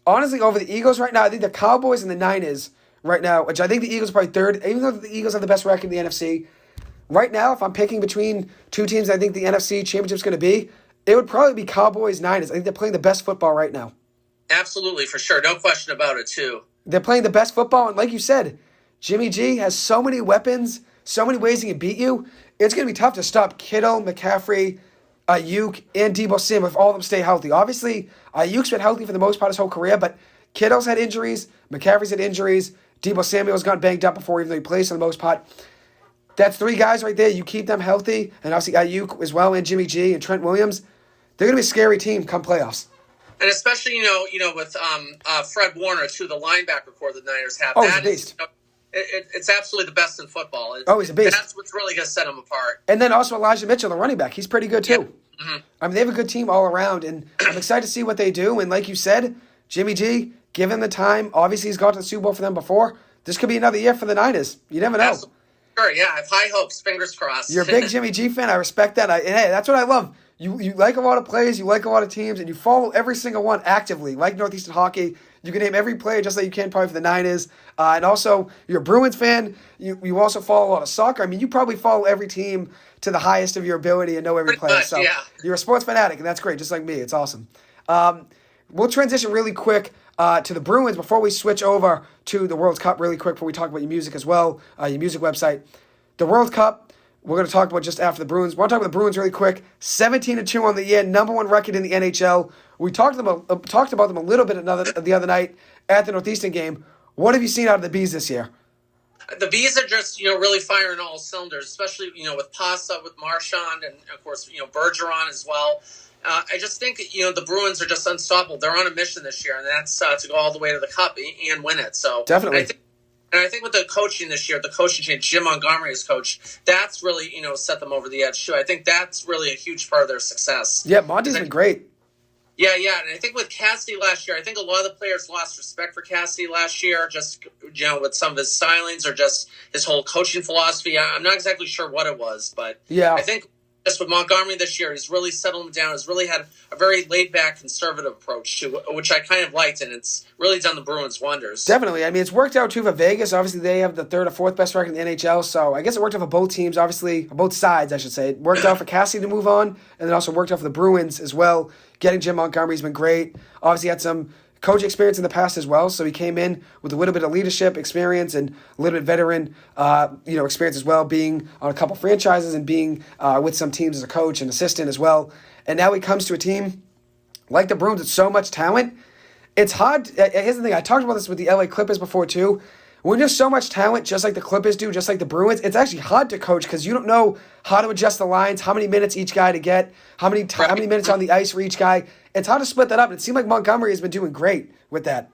[SPEAKER 1] honestly, over the Eagles right now. I think the Cowboys and the Niners right now, which I think the Eagles are probably third, even though the Eagles have the best record in the NFC. Right now, if I'm picking between 2 teams I think the NFC Championship is going to be, it would probably be Cowboys-Niners. I think they're playing the best football right now.
[SPEAKER 2] Absolutely, for sure. No question about it, too.
[SPEAKER 1] They're playing the best football, and like you said, Jimmy G has so many weapons, so many ways he can beat you. It's going to be tough to stop Kittle, McCaffrey, Ayuk, and Deebo Samuel if all of them stay healthy. Obviously, Ayuk's been healthy for the most part his whole career, but Kittle's had injuries, McCaffrey's had injuries, Deebo Samuel's gotten banged up before, even though he plays for the most part. That's 3 guys right there. You keep them healthy, and obviously Ayuk as well, and Jimmy G and Trent Williams. They're going to be a scary team come playoffs.
[SPEAKER 2] And especially, with Fred Warner, too, the linebacker core the Niners have.
[SPEAKER 1] Oh, he's a beast.
[SPEAKER 2] It's absolutely the best in football.
[SPEAKER 1] He's a beast.
[SPEAKER 2] That's what's really going to set them apart.
[SPEAKER 1] And then also Elijah Mitchell, the running back. He's pretty good, too.
[SPEAKER 2] Yeah. Mm-hmm.
[SPEAKER 1] I mean, they have a good team all around, and I'm excited to see what they do. And like you said, Jimmy G, give him the time. Obviously, he's got to the Super Bowl for them before. This could be another year for the Niners. You never know.
[SPEAKER 2] Absolutely. Sure, yeah. I have high hopes. Fingers crossed.
[SPEAKER 1] You're a big Jimmy G fan. I respect that. And hey, that's what I love. You like a lot of plays, you like a lot of teams, and you follow every single one actively. Like Northeastern hockey, you can name every player just like you can probably for the Niners. And also, you're a Bruins fan. You also follow a lot of soccer. I mean, you probably follow every team to the highest of your ability and know every player.
[SPEAKER 2] Much,
[SPEAKER 1] so
[SPEAKER 2] yeah.
[SPEAKER 1] You're a sports fanatic, and that's great, just like me. It's awesome. We'll transition really quick to the Bruins before we switch over to the World Cup really quick before we talk about your music as well, your music website. The World Cup, we're going to talk about just after the Bruins. We're going to talk about the Bruins really quick. 17-2 on the year, number 1 record in the NHL. We talked about them a little bit the other night at the Northeastern game. What have you seen out of the Bees this year?
[SPEAKER 2] The Bees are just, really firing all cylinders, especially, with Pasta, with Marchand, and, of course, Bergeron as well. I just think, the Bruins are just unstoppable. They're on a mission this year, and that's to go all the way to the Cup and win it. So
[SPEAKER 1] definitely.
[SPEAKER 2] And I think with the coaching this year, the coaching change, Jim Montgomery as coach, that's really, set them over the edge, too. I think that's really a huge part of their success.
[SPEAKER 1] Yeah, Monty's been great.
[SPEAKER 2] Yeah. And I think with Cassidy last year, I think a lot of the players lost respect for Cassidy last year, just, with some of his stylings or just his whole coaching philosophy. I'm not exactly sure what it was, but
[SPEAKER 1] yeah.
[SPEAKER 2] I think just with Montgomery this year, he's really settled him down. He's really had a very laid-back, conservative approach to which I kind of liked, and it's really done the Bruins wonders.
[SPEAKER 1] Definitely. I mean, it's worked out, too, for Vegas. Obviously, they have the 3rd or 4th best record in the NHL, so I guess it worked out for both teams, obviously, both sides, I should say. It worked out for Cassidy to move on, and then also worked out for the Bruins as well. Getting Jim Montgomery's been great. Obviously, had some coaching experience in the past as well, so he came in with a little bit of leadership experience and a little bit veteran, experience as well, being on a couple franchises and being with some teams as a coach and assistant as well. And now he comes to a team like the Bruins with so much talent. It's hard. Here's the thing. I talked about this with the LA Clippers before too. When there's so much talent, just like the Clippers do, just like the Bruins, it's actually hard to coach because you don't know how to adjust the lines, how many minutes each guy to get, how many minutes on the ice for each guy. It's hard to split that up. And it seemed like Montgomery has been doing great with that.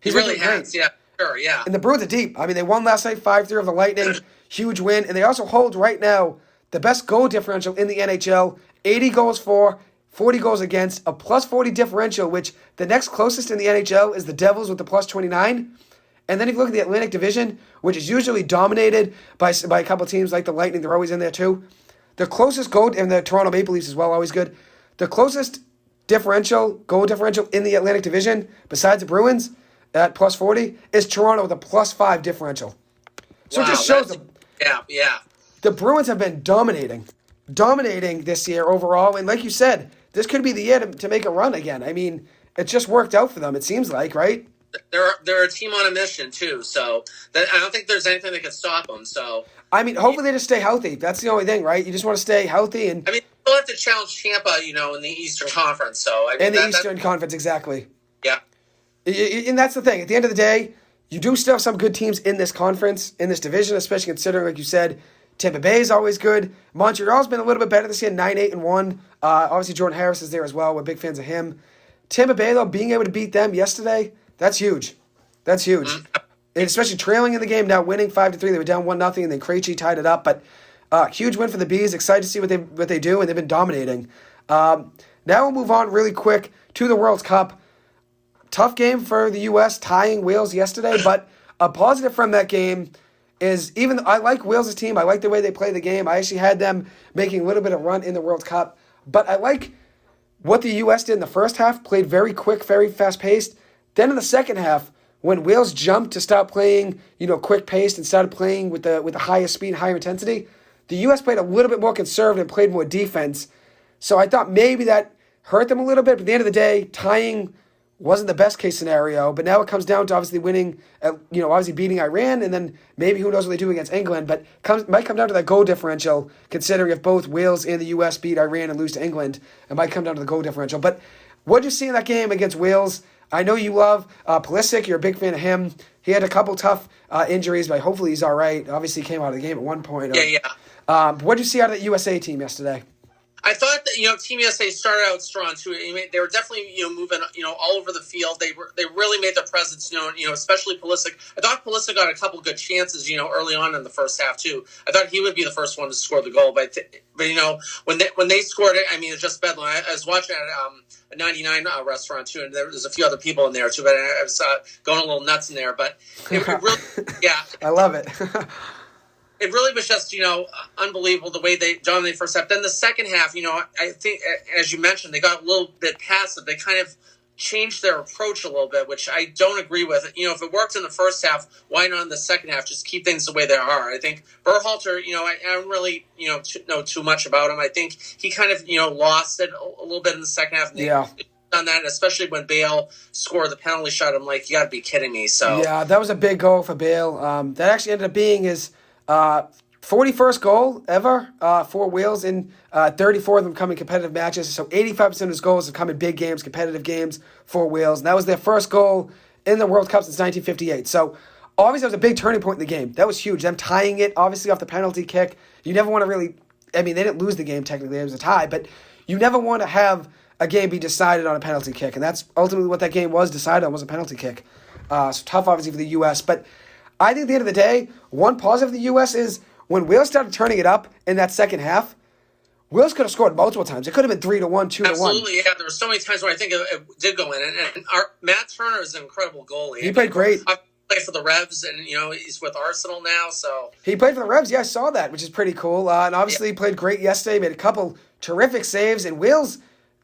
[SPEAKER 2] He really has, yeah, sure, yeah.
[SPEAKER 1] And the Bruins are deep. I mean, they won last night 5-3 over the Lightning, huge win. And they also hold right now the best goal differential in the NHL, 80 goals for, 40 goals against, a plus 40 differential, which the next closest in the NHL is the Devils with the plus 29. And then if you look at the Atlantic Division, which is usually dominated by a couple teams like the Lightning, they're always in there too. The closest goal, and the Toronto Maple Leafs as well, always good. The closest goal differential in the Atlantic Division, besides the Bruins at plus 40, is Toronto with a plus 5 differential. So it just shows them.
[SPEAKER 2] Yeah.
[SPEAKER 1] The Bruins have been dominating this year overall. And like you said, this could be the year to make a run again. I mean, it just worked out for them, it seems like, right?
[SPEAKER 2] They're a team on a mission too, so I don't think there's anything that can stop them. So
[SPEAKER 1] I mean, hopefully they just stay healthy. That's the only thing, right? You just want to stay healthy, and
[SPEAKER 2] I mean, they'll have to challenge Tampa, in the Eastern Conference. So I mean,
[SPEAKER 1] in the Eastern Conference, exactly.
[SPEAKER 2] Yeah,
[SPEAKER 1] and that's the thing. At the end of the day, you do still have some good teams in this conference, in this division, especially considering, like you said, Tampa Bay is always good. Montreal's been a little bit better this year, 9-8-1. Obviously, Jordan Harris is there as well. We're big fans of him. Tampa Bay, though, being able to beat them yesterday. That's huge. That's huge. And especially trailing in the game, now winning 5-3. They were down 1-0, and then Krejci tied it up. But Huge win for the Bees. Excited to see what they do, and they've been dominating. Now we'll move on really quick to the World Cup. Tough game for the U.S. tying Wales yesterday, but a positive from that game is even I like Wales' team. I like the way they play the game. I actually had them making a little bit of run in the World Cup, but I like what the U.S. did in the first half. Played very quick, very fast-paced. Then in the second half, when Wales jumped to stop playing, quick-paced and started playing with the highest speed, higher intensity, the U.S. played a little bit more conservative and played more defense. So I thought maybe that hurt them a little bit. But at the end of the day, tying wasn't the best case scenario. But now it comes down to obviously winning, obviously beating Iran, and then maybe who knows what they do against England. But might come down to that goal differential, considering if both Wales and the U.S. beat Iran and lose to England, it might come down to the goal differential. But what did you see in that game against Wales? I know you love Pulisic. You're a big fan of him. He had a couple tough injuries, but hopefully he's all right. Obviously, he came out of the game at one point.
[SPEAKER 2] Yeah.
[SPEAKER 1] What did you see out of the USA team yesterday?
[SPEAKER 2] I thought that Team USA started out strong too. They were definitely moving all over the field. They really made their presence known. Especially Pulisic. I thought Pulisic got a couple good chances. Early on in the first half too. I thought he would be the first one to score the goal. But when they scored it, it's just bedlam. I was watching at a 99 restaurant too, and there was a few other people in there too. But I was going a little nuts in there. But it really, yeah,
[SPEAKER 1] I love it.
[SPEAKER 2] It really was just, unbelievable the way they dominated the first half. Then the second half, I think, as you mentioned, they got a little bit passive. They kind of changed their approach a little bit, which I don't agree with. If it worked in the first half, why not in the second half? Just keep things the way they are. I think Berhalter, I don't really, know too much about him. I think he kind of, lost it a little bit in the second half.
[SPEAKER 1] Yeah.
[SPEAKER 2] On that, especially when Bale scored the penalty shot. I'm like, you got to be kidding me. So
[SPEAKER 1] yeah, that was a big goal for Bale. That actually ended up being his 41st goal ever for Wales, in 34 of them come in competitive matches. So 85% of his goals have come in big games, competitive games for Wales. And that was their first goal in the World Cup since 1958. So obviously that was a big turning point in the game. That was huge. Them tying it, obviously off the penalty kick. You never want to really, they didn't lose the game technically. It was a tie. But you never want to have a game be decided on a penalty kick. And that's ultimately what that game was decided on, was a penalty kick. So tough, obviously, for the U.S. But I think at the end of the day, one positive for the U.S. is when Wales started turning it up in that second half, Wales could have scored multiple times. It could have been 3-1, 2-1.
[SPEAKER 2] Absolutely, yeah. There were so many times where I think it did go in. And Matt Turner is an incredible goalie.
[SPEAKER 1] He played great.
[SPEAKER 2] I played for the Revs, and he's with Arsenal now. So
[SPEAKER 1] he played for the Revs. Yeah, I saw that, which is pretty cool. And obviously, he played great yesterday. Made a couple terrific saves. And Wales,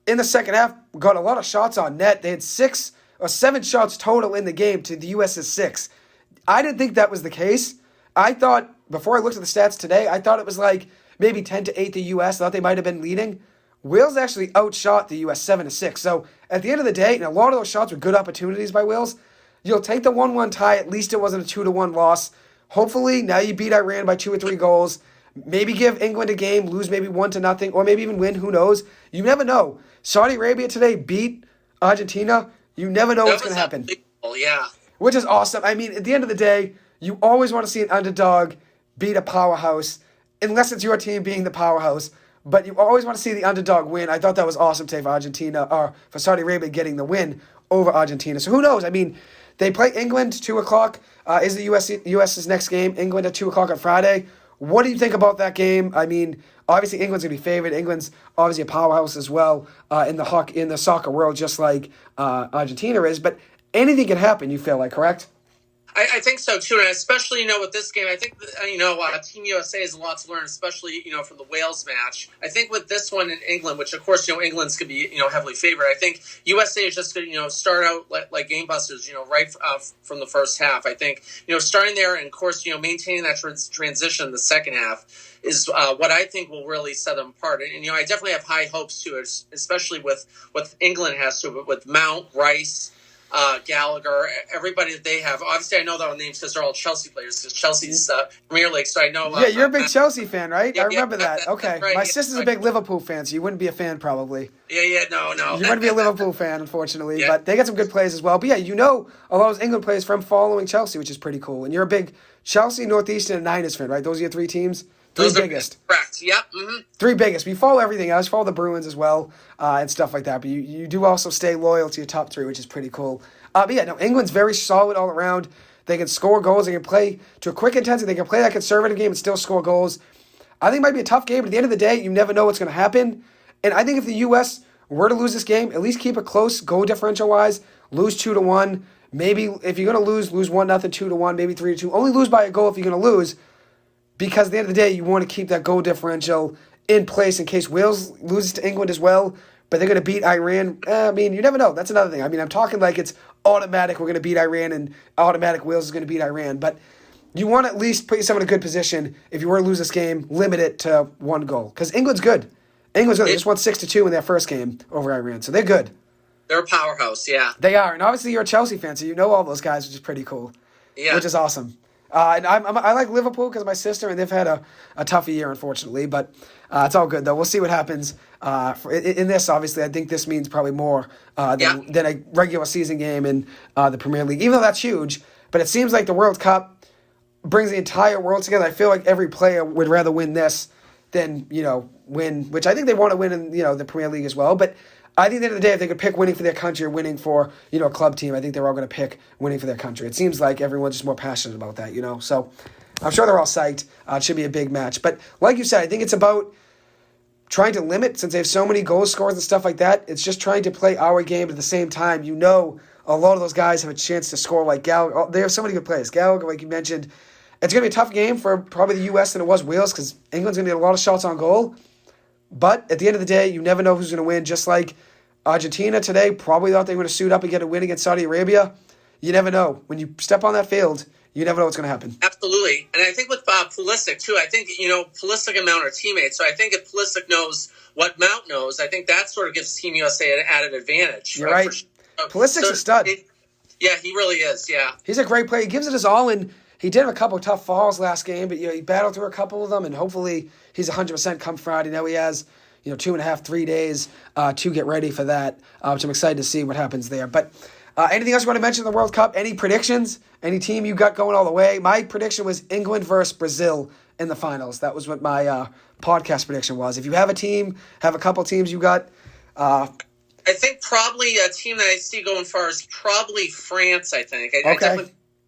[SPEAKER 1] in the second half, got a lot of shots on net. They had 6 or 7 shots total in the game to the U.S.'s 6. I didn't think that was the case. I thought, before I looked at the stats today, I thought it was like maybe 10-8 the U.S. I thought they might have been leading. Wales actually outshot the U.S. 7-6. So at the end of the day, and a lot of those shots were good opportunities by Wales, you'll take the 1-1 tie. At least it wasn't a 2-1 loss. Hopefully, now you beat Iran by 2 or 3 goals. Maybe give England a game, lose maybe 1-0, or maybe even win. Who knows? You never know. Saudi Arabia today beat Argentina. You never know what's going to happen.
[SPEAKER 2] Yeah.
[SPEAKER 1] Which is awesome. At the end of the day, you always want to see an underdog beat a powerhouse, unless it's your team being the powerhouse. But you always want to see the underdog win. I thought that was awesome today for Argentina, or for Saudi Arabia getting the win over Argentina. So who knows? They play England 2 o'clock. Is the U.S.'s next game. England at 2 o'clock on Friday. What do you think about that game? Obviously England's going to be favored. England's obviously a powerhouse as well in the soccer world, just like Argentina is. But anything can happen, you feel like, correct?
[SPEAKER 2] I think so too, and especially with this game, I think Team USA has a lot to learn, especially from the Wales match. I think with this one in England, which of course England's going to be heavily favored. I think USA is just going to start out like game busters, right from the first half. I think starting there and of course maintaining that transition in the second half is what I think will really set them apart. And I definitely have high hopes too, especially with what England has to, with Mount, Rice, Gallagher, everybody that they have. Obviously, I know their names because they're all Chelsea players, because Chelsea's Premier League, so I know...
[SPEAKER 1] yeah, you're a big Chelsea fan, right? I remember that. Okay.
[SPEAKER 2] Right.
[SPEAKER 1] My sister's a big Liverpool fan, so you wouldn't be a fan, probably.
[SPEAKER 2] Yeah, no.
[SPEAKER 1] You wouldn't be a Liverpool fan, unfortunately, but they got some good players as well. But yeah, a lot of those England players from following Chelsea, which is pretty cool. And you're a big Chelsea, Northeastern, and Niners fan, right? Those are your 3 teams?
[SPEAKER 2] Those
[SPEAKER 1] Three biggest.
[SPEAKER 2] Correct. Yep. Mm-hmm.
[SPEAKER 1] 3 biggest. We follow everything else. Follow the Bruins as well and stuff like that. But you do also stay loyal to your top 3, which is pretty cool. But yeah, no, England's very solid all around. They can score goals. They can play to a quick intensity. They can play that conservative game and still score goals. I think it might be a tough game, but at the end of the day, you never know what's going to happen. And I think if the U.S. were to lose this game, at least keep it close, goal differential-wise, lose 2-1. Maybe if you're going to lose 1-0, 2-1, maybe 3-2. Only lose by a goal if you're going to lose, because at the end of the day, you want to keep that goal differential in place in case Wales loses to England as well, but they're going to beat Iran. I mean, you never know. That's another thing. I mean, I'm talking like it's automatic we're going to beat Iran and automatic Wales is going to beat Iran, but you want to at least put yourself in a good position. If you were to lose this game, limit it to 1 goal. Because England's good. They just won 6-2 in their first game over Iran, so they're good.
[SPEAKER 2] They're a powerhouse, yeah.
[SPEAKER 1] They are, and obviously you're a Chelsea fan, so you know all those guys, which is pretty cool.
[SPEAKER 2] Yeah.
[SPEAKER 1] Which is awesome. And I like Liverpool because of my sister, and they've had a tough year, unfortunately. But it's all good, though. We'll see what happens. In this, obviously, I think this means probably more than a regular season game in the Premier League, even though that's huge. But it seems like the World Cup brings the entire world together. I feel like every player would rather win this than, win, which I think they want to win in, the Premier League as well. But I think at the end of the day, if they could pick winning for their country or winning for, a club team, I think they're all going to pick winning for their country. It seems like everyone's just more passionate about that, So I'm sure they're all psyched. It should be a big match. But like you said, I think it's about trying to limit, since they have so many goal scorers and stuff like that, it's just trying to play our game, but at the same time, a lot of those guys have a chance to score like Gallagher. They have so many good players. Gallagher, like you mentioned, it's going to be a tough game for probably the U.S. than it was Wales because England's going to get a lot of shots on goal. But at the end of the day, you never know who's going to win. Just like Argentina today probably thought they were going to suit up and get a win against Saudi Arabia. You never know. When you step on that field, you never know what's going to happen.
[SPEAKER 2] Absolutely. And I think with Pulisic, too, I think, Pulisic and Mount are teammates. So I think if Pulisic knows what Mount knows, I think that sort of gives Team USA an added advantage.
[SPEAKER 1] You're right.
[SPEAKER 2] Sure.
[SPEAKER 1] Pulisic's a stud.
[SPEAKER 2] Yeah, he really is, yeah.
[SPEAKER 1] He's a great player. He gives it his all, and he did have a couple of tough falls last game, but he battled through a couple of them, and hopefully he's 100% come Friday. Now he has 2.5, 3 days to get ready for that, which I'm excited to see what happens there. But anything else you want to mention in the World Cup? Any predictions? Any team you got going all the way? My prediction was England versus Brazil in the finals. That was what my podcast prediction was. If you have a team, have a couple teams you got.
[SPEAKER 2] I think probably a team that I see going far is probably France, I think.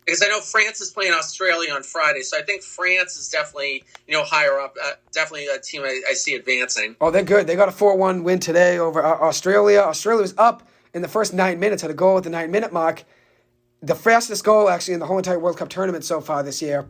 [SPEAKER 2] Because I know France is playing Australia on Friday, so I think France is definitely, higher up. Definitely a team I see advancing.
[SPEAKER 1] Oh, they're good. They got a 4-1 win today over Australia. Australia was up in the first 9 minutes, had a goal at the 9-minute mark. The fastest goal, actually, in the whole entire World Cup tournament so far this year.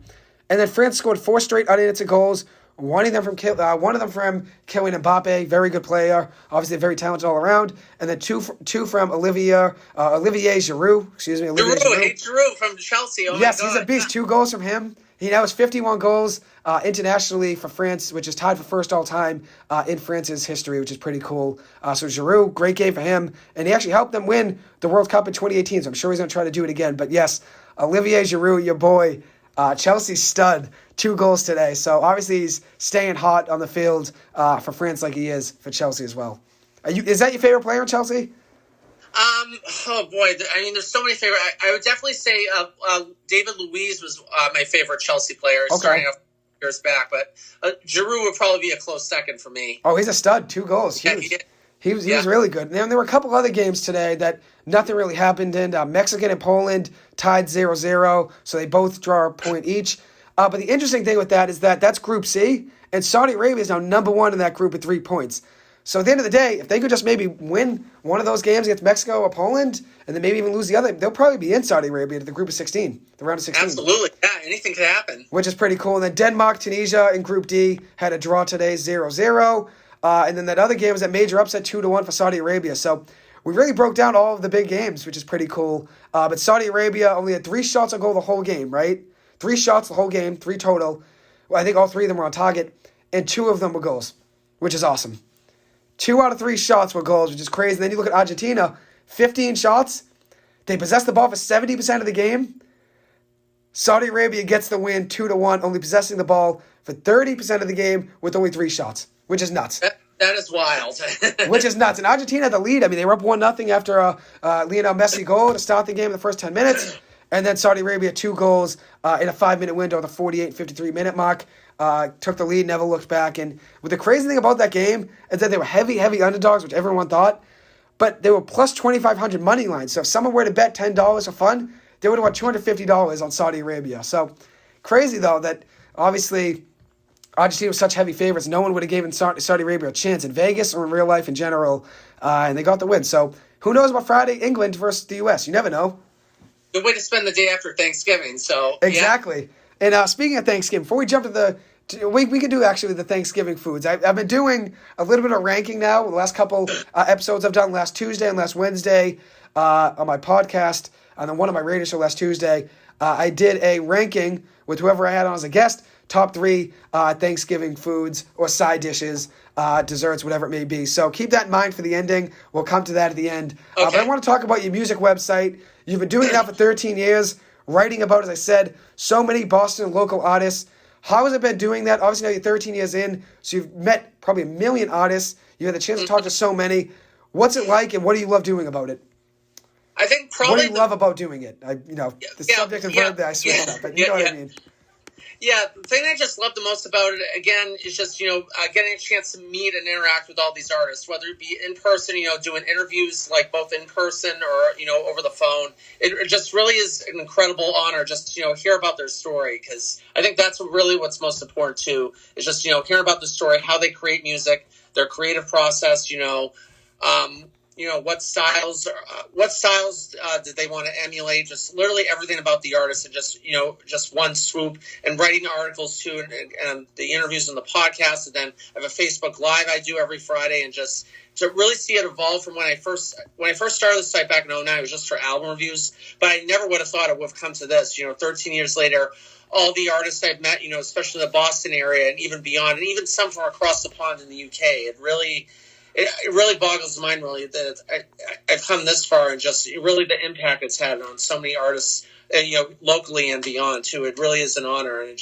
[SPEAKER 1] And then France scored 4 straight unanswered goals. One of them from Kylian Mbappe, very good player, obviously very talented all around, and then two from Olivier Giroud.
[SPEAKER 2] Giroud from Chelsea. Oh
[SPEAKER 1] yes,
[SPEAKER 2] my God.
[SPEAKER 1] He's a beast. 2 goals from him. He now has 51 goals internationally for France, which is tied for first all time in France's history, which is pretty cool. So Giroud, great game for him, and he actually helped them win the World Cup in 2018. So I'm sure he's going to try to do it again. But yes, Olivier Giroud, your boy. Chelsea stud, 2 goals today. So obviously he's staying hot on the field for France like he is for Chelsea as well. Is that your favorite player in Chelsea?
[SPEAKER 2] Oh boy, I mean, there's so many favorite. I would definitely say David Luiz was my favorite Chelsea player starting off years back, but Giroud would probably be a close second for me.
[SPEAKER 1] Oh, he's a stud, 2 goals. Huge. Yeah, he was really good. And there were a couple other games today that nothing really happened in. Mexico and Poland tied 0-0, so they both draw a point each. But the interesting thing with that is that's Group C, and Saudi Arabia is now number 1 in that group with 3 points. So at the end of the day, if they could just maybe win one of those games against Mexico or Poland, and then maybe even lose the other, they'll probably be in Saudi Arabia to the group of 16, the round of 16.
[SPEAKER 2] Absolutely, yeah, anything could happen.
[SPEAKER 1] Which is pretty cool. And then Denmark, Tunisia in Group D had a draw today, 0-0. And then that other game was that major upset 2-1 for Saudi Arabia. So we really broke down all of the big games, which is pretty cool. But Saudi Arabia only had 3 shots on goal the whole game, right? 3 shots the whole game, 3 total. Well, I think all 3 of them were on target, and 2 of them were goals, which is awesome. 2 out of 3 shots were goals, which is crazy. And then you look at Argentina, 15 shots. They possessed the ball for 70% of the game. Saudi Arabia gets the win 2-1, only possessing the ball for 30% of the game with only 3 shots, which is nuts.
[SPEAKER 2] That is wild.
[SPEAKER 1] Which is nuts. And Argentina had the lead. I mean, they were up 1-0 after a Lionel Messi goal to start the game in the first 10 minutes. And then Saudi Arabia 2 goals in a 5-minute window, the 48 and 53-minute mark. Took the lead, never looked back. And the crazy thing about that game is that they were heavy underdogs, which everyone thought. But they were plus 2,500 money line. So if someone were to bet $10 for fun, they would have won $250 on Saudi Arabia. So crazy, though, that obviously Argentina was such heavy favorites. No one would have given Saudi Arabia a chance in Vegas or in real life in general, and they got the win. So who knows about Friday, England versus the U.S.? You never know.
[SPEAKER 2] Good way to spend the day after Thanksgiving. So
[SPEAKER 1] exactly.
[SPEAKER 2] Yeah.
[SPEAKER 1] And speaking of Thanksgiving, before we jump to we can do actually the Thanksgiving foods. I've been doing a little bit of ranking now. The last couple episodes I've done last Tuesday and last Wednesday on my podcast, and then one on my radio show last Tuesday. I did a ranking with whoever I had on as a guest, top 3 Thanksgiving foods or side dishes, desserts, whatever it may be. So keep that in mind for the ending. We'll come to that at the end.
[SPEAKER 2] Okay.
[SPEAKER 1] But I want to talk about your music website. You've been doing it now for 13 years, writing about, as I said, so many Boston local artists. How has it been doing that? Obviously, now you're 13 years in, so you've met probably a million artists. You had the chance to talk to so many. What's it like, and what do you love doing about it?
[SPEAKER 2] I think probably
[SPEAKER 1] what do you love about doing it? The subject and verb that I switched up, but you know what I mean.
[SPEAKER 2] Yeah, the thing I just love the most about it, again, is just, getting a chance to meet and interact with all these artists, whether it be in person, doing interviews, like both in person or, over the phone. It just really is an incredible honor just to, hear about their story, because I think that's really what's most important, too, is just, hearing about the story, how they create music, their creative process, what styles did they want to emulate? Just literally everything about the artist, and just one swoop. And writing articles too, and the interviews and the podcast, and then I have a Facebook Live I do every Friday, and just to really see it evolve from when I first started the site back in 2009, it was just for album reviews. But I never would have thought it would have come to this. 13 years later, all the artists I've met, especially in the Boston area and even beyond, and even some from across the pond in the UK, it really boggles the mind, really, that I've come this far, and just really the impact it's had on so many artists, locally and beyond, too. It really is an honor, and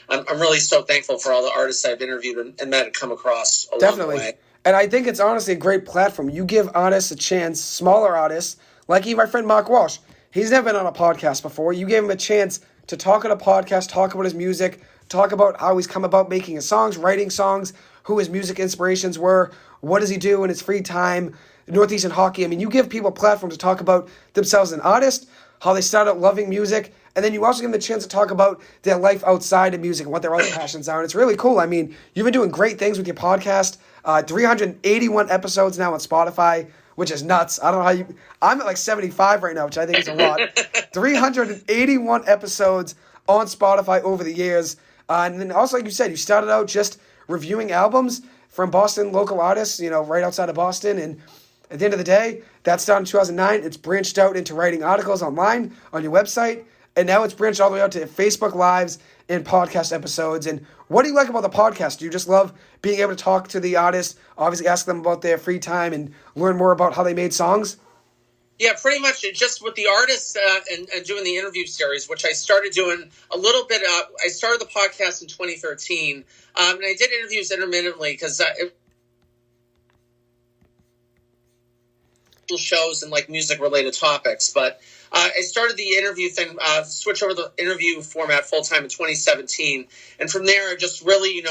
[SPEAKER 2] I'm really so thankful for all the artists I've interviewed and met and come across along the way.
[SPEAKER 1] And I think it's honestly a great platform. You give artists a chance, smaller artists, like even my friend Mark Walsh. He's never been on a podcast before. You gave him a chance to talk on a podcast, talk about his music, talk about how he's come about making his songs, writing songs, who his music inspirations were, what does he do in his free time, Northeastern hockey. I mean, you give people a platform to talk about themselves as an artist, how they started out loving music, and then you also give them the chance to talk about their life outside of music and what their other passions are. And it's really cool. I mean, you've been doing great things with your podcast. 381 episodes now on Spotify, which is nuts. I don't know how I'm at like 75 right now, which I think is a lot. 381 episodes on Spotify over the years. And then also, like you said, you started out just reviewing albums from Boston local artists, right outside of Boston. And at the end of the day, that started in 2009. It's branched out into writing articles online on your website. And now it's branched all the way out to Facebook Lives and podcast episodes. And what do you like about the podcast? Do you just love being able to talk to the artists, obviously ask them about their free time and learn more about how they made songs?
[SPEAKER 2] Yeah, pretty much just with the artists and doing the interview series, which I started doing a little bit. I started the podcast in 2013, and I did interviews intermittently because shows and like music related topics. But I started the interview thing, switch over the interview format full time in 2017, and from there I just really,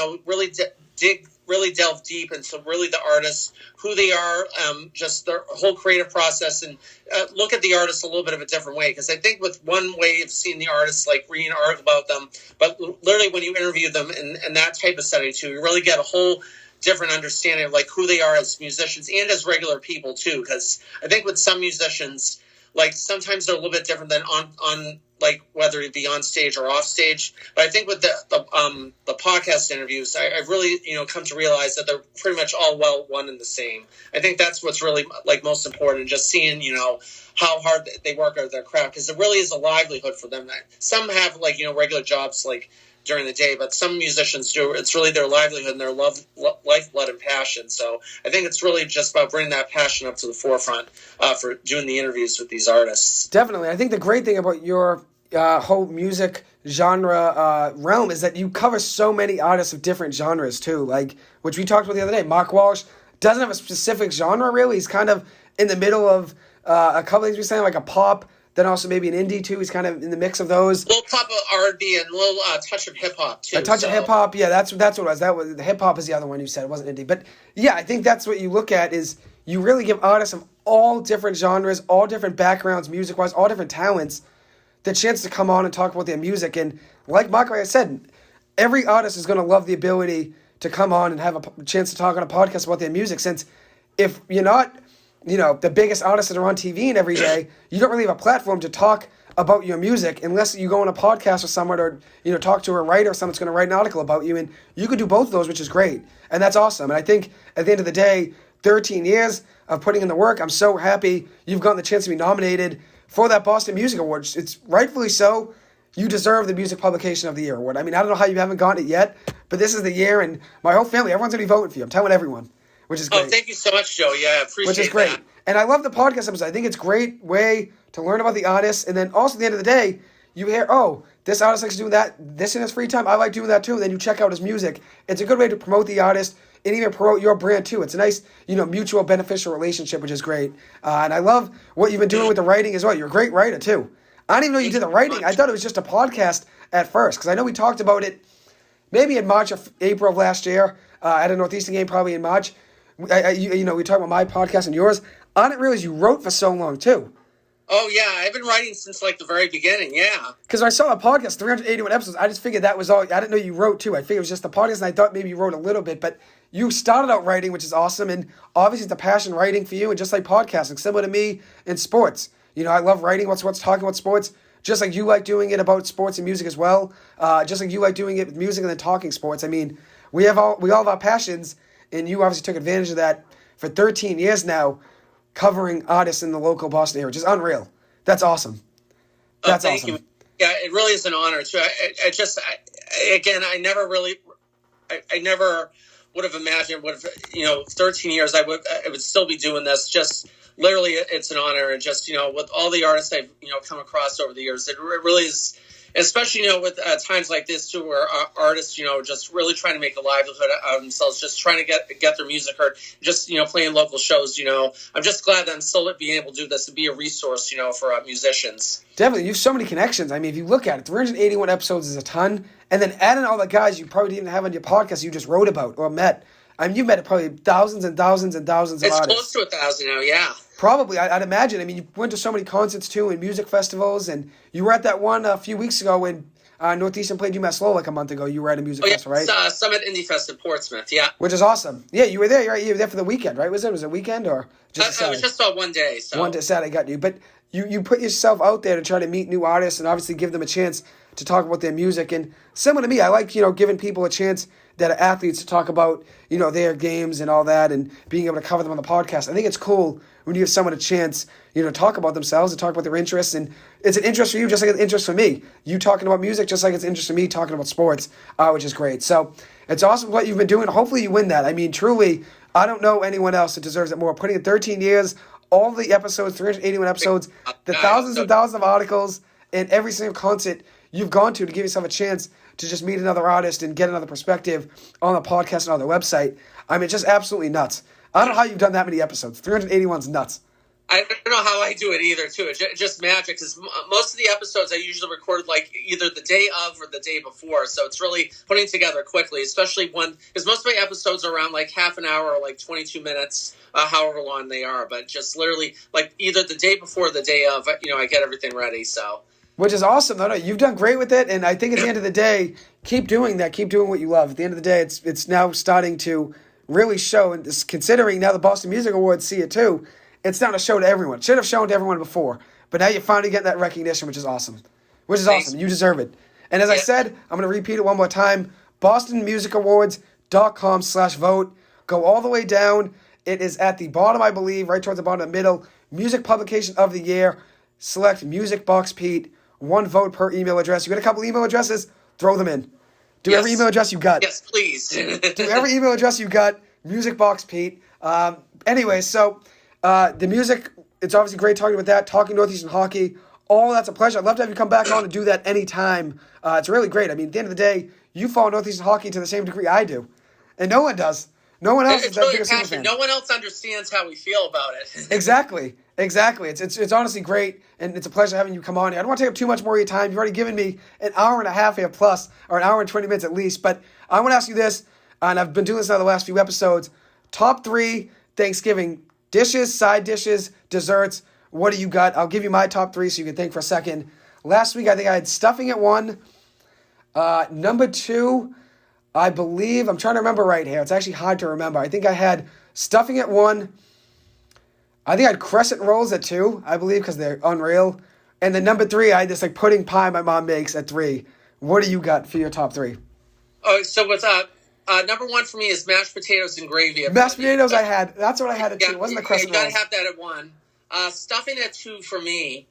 [SPEAKER 2] really delve deep into really the artists, who they are, just their whole creative process, and look at the artists a little bit of a different way. Because I think with one way of seeing the artists, like reading an article about them, but literally when you interview them in that type of setting too, you really get a whole different understanding of like who they are as musicians and as regular people too. Because I think with some musicians, like sometimes they're a little bit different than on like whether it be on stage or off stage. But I think with the podcast interviews, I've really come to realize that they're pretty much all one and the same. I think that's what's really like most important, just seeing how hard they work at their craft, because it really is a livelihood for them. Some have like regular jobs like during the day, but some musicians do. It's really their livelihood and their lifeblood and passion. So I think it's really just about bringing that passion up to the forefront for doing the interviews with these artists.
[SPEAKER 1] Definitely. I think the great thing about your whole music genre realm is that you cover so many artists of different genres too, like which we talked about the other day. Mark Walsh doesn't have a specific genre really. He's kind of in the middle of a couple things we're saying, like a pop, then also maybe an indie too. He's kind of in the mix of those.
[SPEAKER 2] A little pop of R&B and a little touch of hip hop too.
[SPEAKER 1] A touch of hip hop, yeah. That's what it was. That was the hip hop is the other one you said. It wasn't indie, but yeah, I think that's what you look at is you really give artists of all different genres, all different backgrounds, music wise, all different talents, the chance to come on and talk about their music. And like Mark, like I said, every artist is going to love the ability to come on and have a chance to talk on a podcast about their music. Since if you're not, the biggest artists that are on TV and every day, you don't really have a platform to talk about your music unless you go on a podcast with someone or, talk to a writer or someone that's going to write an article about you. And you could do both of those, which is great. And that's awesome. And I think at the end of the day, 13 years of putting in the work, I'm so happy you've gotten the chance to be nominated for that Boston Music Award. It's rightfully so. You deserve the Music Publication of the Year award. I mean, I don't know how you haven't gotten it yet, but this is the year, and my whole family, everyone's going to be voting for you. I'm telling everyone, which is great.
[SPEAKER 2] Oh, thank you so much, Joe. Yeah, I appreciate
[SPEAKER 1] Which is great.
[SPEAKER 2] that.
[SPEAKER 1] And I love the podcast episode. I think it's a great way to learn about the artist, and then also at the end of the day, you hear, oh, this artist likes doing that, this in his free time, I like doing that too, and then you check out his music. It's a good way to promote the artist and even promote your brand too. It's a nice, mutual beneficial relationship, which is great. And I love what you've been doing with the writing as well. You're a great writer too. I didn't even know you did the writing. I thought it was just a podcast at first, because I know we talked about it maybe in March or April of last year at a Northeastern game, probably in March. We talked about my podcast and yours. I didn't realize you wrote for so long too.
[SPEAKER 2] Oh, yeah. I've been writing since, the very beginning, yeah.
[SPEAKER 1] Because I saw a podcast, 381 episodes. I just figured that was all. I didn't know you wrote, too. I figured it was just the podcast, and I thought maybe you wrote a little bit. But you started out writing, which is awesome. And obviously, it's a passion writing for you. And just like podcasting, similar to me in sports. I love writing what's talking about sports. Just like you like doing it about sports and music as well. Just like you like doing it with music and then talking sports. I mean, we all have our passions. And you obviously took advantage of that for 13 years now, covering artists in the local Boston area, which is unreal. That's awesome. That's
[SPEAKER 2] thank
[SPEAKER 1] awesome.
[SPEAKER 2] You. Yeah, it really is an honor too. I never would have imagined 13 years I would still be doing this. Just literally, it's an honor, and just with all the artists I've come across over the years, it really is. Especially, with times like this, too, where artists, just really trying to make a livelihood out of themselves, just trying to get their music heard, just, playing local shows, I'm just glad that I'm still being able to do this and be a resource, for musicians.
[SPEAKER 1] Definitely. You have so many connections. I mean, if you look at it, 381 episodes is a ton. And then adding all the guys you probably didn't have on your podcast you just wrote about or met. I mean, you've met probably thousands and thousands and thousands of artists.
[SPEAKER 2] It's close to 1,000 now, yeah.
[SPEAKER 1] Probably, I'd imagine. I mean, you went to so many concerts, too, and music festivals, and you were at that one a few weeks ago when Northeastern played UMass Lowell like a month ago. You were at a music festival, right?
[SPEAKER 2] Summit Indie Fest in Portsmouth, yeah.
[SPEAKER 1] Which is awesome. Yeah, you were there, right? You were there for the weekend, right? Was it a weekend or just a Saturday?
[SPEAKER 2] It was just one day. So.
[SPEAKER 1] One day, Saturday got you. But you put yourself out there to try to meet new artists and obviously give them a chance to talk about their music. And similar to me, I like, giving people a chance that are athletes to talk about, their games and all that and being able to cover them on the podcast. I think it's cool when you give someone a chance, to talk about themselves and talk about their interests. And it's an interest for you just like it's an interest for me. You talking about music just like it's an interest for me talking about sports, which is great. So it's awesome what you've been doing. Hopefully you win that. I mean, truly, I don't know anyone else that deserves it more. Putting in 13 years, all the episodes, 381 episodes, the thousands and thousands of articles, and every single concert you've gone to give yourself a chance to just meet another artist and get another perspective on the podcast and on their website. I mean, it's just absolutely nuts. I don't know how you've done that many episodes. 381's nuts.
[SPEAKER 2] I don't know how I do it either, too. It's just magic, because most of the episodes I usually record either the day of or the day before, so it's really putting together quickly, especially because most of my episodes are around half an hour or 22 minutes, however long they are, but just literally either the day before or the day of, I get everything ready, so...
[SPEAKER 1] Which is awesome. No, you've done great with it, and I think at the end of the day, keep doing that. Keep doing what you love. At the end of the day, it's now starting to really show, and considering now the Boston Music Awards see it too, it's starting to show to everyone. It should have shown to everyone before, but now you're finally getting that recognition, which is awesome. Which is
[SPEAKER 2] Thanks.
[SPEAKER 1] Awesome. You deserve it. And as I said, I'm going to repeat it one more time, bostonmusicawards.com/vote. Go all the way down. It is at the bottom, I believe, right towards the bottom of the middle. Music Publication of the Year. Select MusicBoxPete. One vote per email address. You got a couple email addresses? Throw them in. Do every email address you got.
[SPEAKER 2] Yes, please.
[SPEAKER 1] Do every email address you got. MusicBoxPete. Anyway, so the music, it's obviously great talking about that, talking Northeastern hockey. All that's a pleasure. I'd love to have you come back on and do that anytime. It's really great. I mean, at the end of the day, you follow Northeastern hockey to the same degree I do. And no one does. No one else is that big a super fan.
[SPEAKER 2] No one else understands how we feel about it.
[SPEAKER 1] Exactly. It's honestly great, and it's a pleasure having you come on here. I don't want to take up too much more of your time. You've already given me an hour and a half here plus, or an hour and 20 minutes at least. But I want to ask you this, and I've been doing this now the last few episodes. Top 3 Thanksgiving dishes, side dishes, desserts. What do you got? I'll give you my top 3 so you can think for a second. Last week, I think I had stuffing at 1. Number 2, I believe, I'm trying to remember right here. It's actually hard to remember. I think I had stuffing at 1. I think I had crescent rolls at 2, I believe, because they're unreal. And then number 3, I had this like pudding pie my mom makes at 3. What do you got for your top 3?
[SPEAKER 2] Oh, so with number 1 for me is mashed potatoes and gravy.
[SPEAKER 1] Mashed potatoes I had. That's what I had at 2. It wasn't the crescent rolls.
[SPEAKER 2] You gotta have that at 1. Stuffing at 2 for me.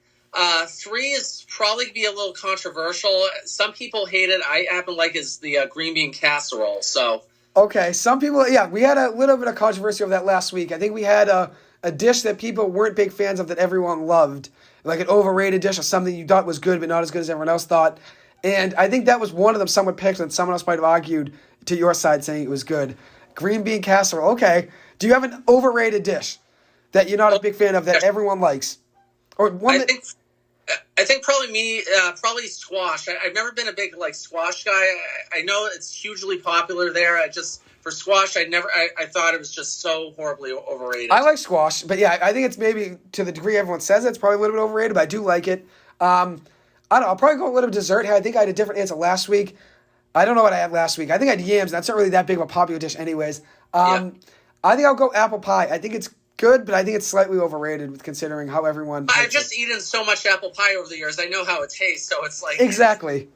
[SPEAKER 2] 3 is probably be a little controversial. Some people hate it. I happen to like is the green bean casserole. So
[SPEAKER 1] okay, some people, yeah, we had a little bit of controversy over that last week. I think we had a dish that people weren't big fans of that everyone loved, like an overrated dish or something you thought was good but not as good as everyone else thought. And I think that was one of them someone picked and someone else might have argued to your side saying it was good. Green bean casserole, okay. Do you have an overrated dish that you're not a big fan of that everyone likes? Or one
[SPEAKER 2] I think probably me, probably squash. I've never been a big squash guy. I know it's hugely popular there. For squash, I thought it was just so horribly overrated.
[SPEAKER 1] I like squash, but yeah, I think it's maybe to the degree everyone says it's probably a little bit overrated, but I do like it. I don't know, I'll probably go a little dessert here. I think I had a different answer last week. I don't know what I had last week. I think I had yams. That's not really that big of a popular dish anyways. I think I'll go apple pie. I think it's good, but I think it's slightly overrated with considering how everyone...
[SPEAKER 2] I've just eaten so much apple pie over the years. I know how it tastes, so it's like...
[SPEAKER 1] Exactly.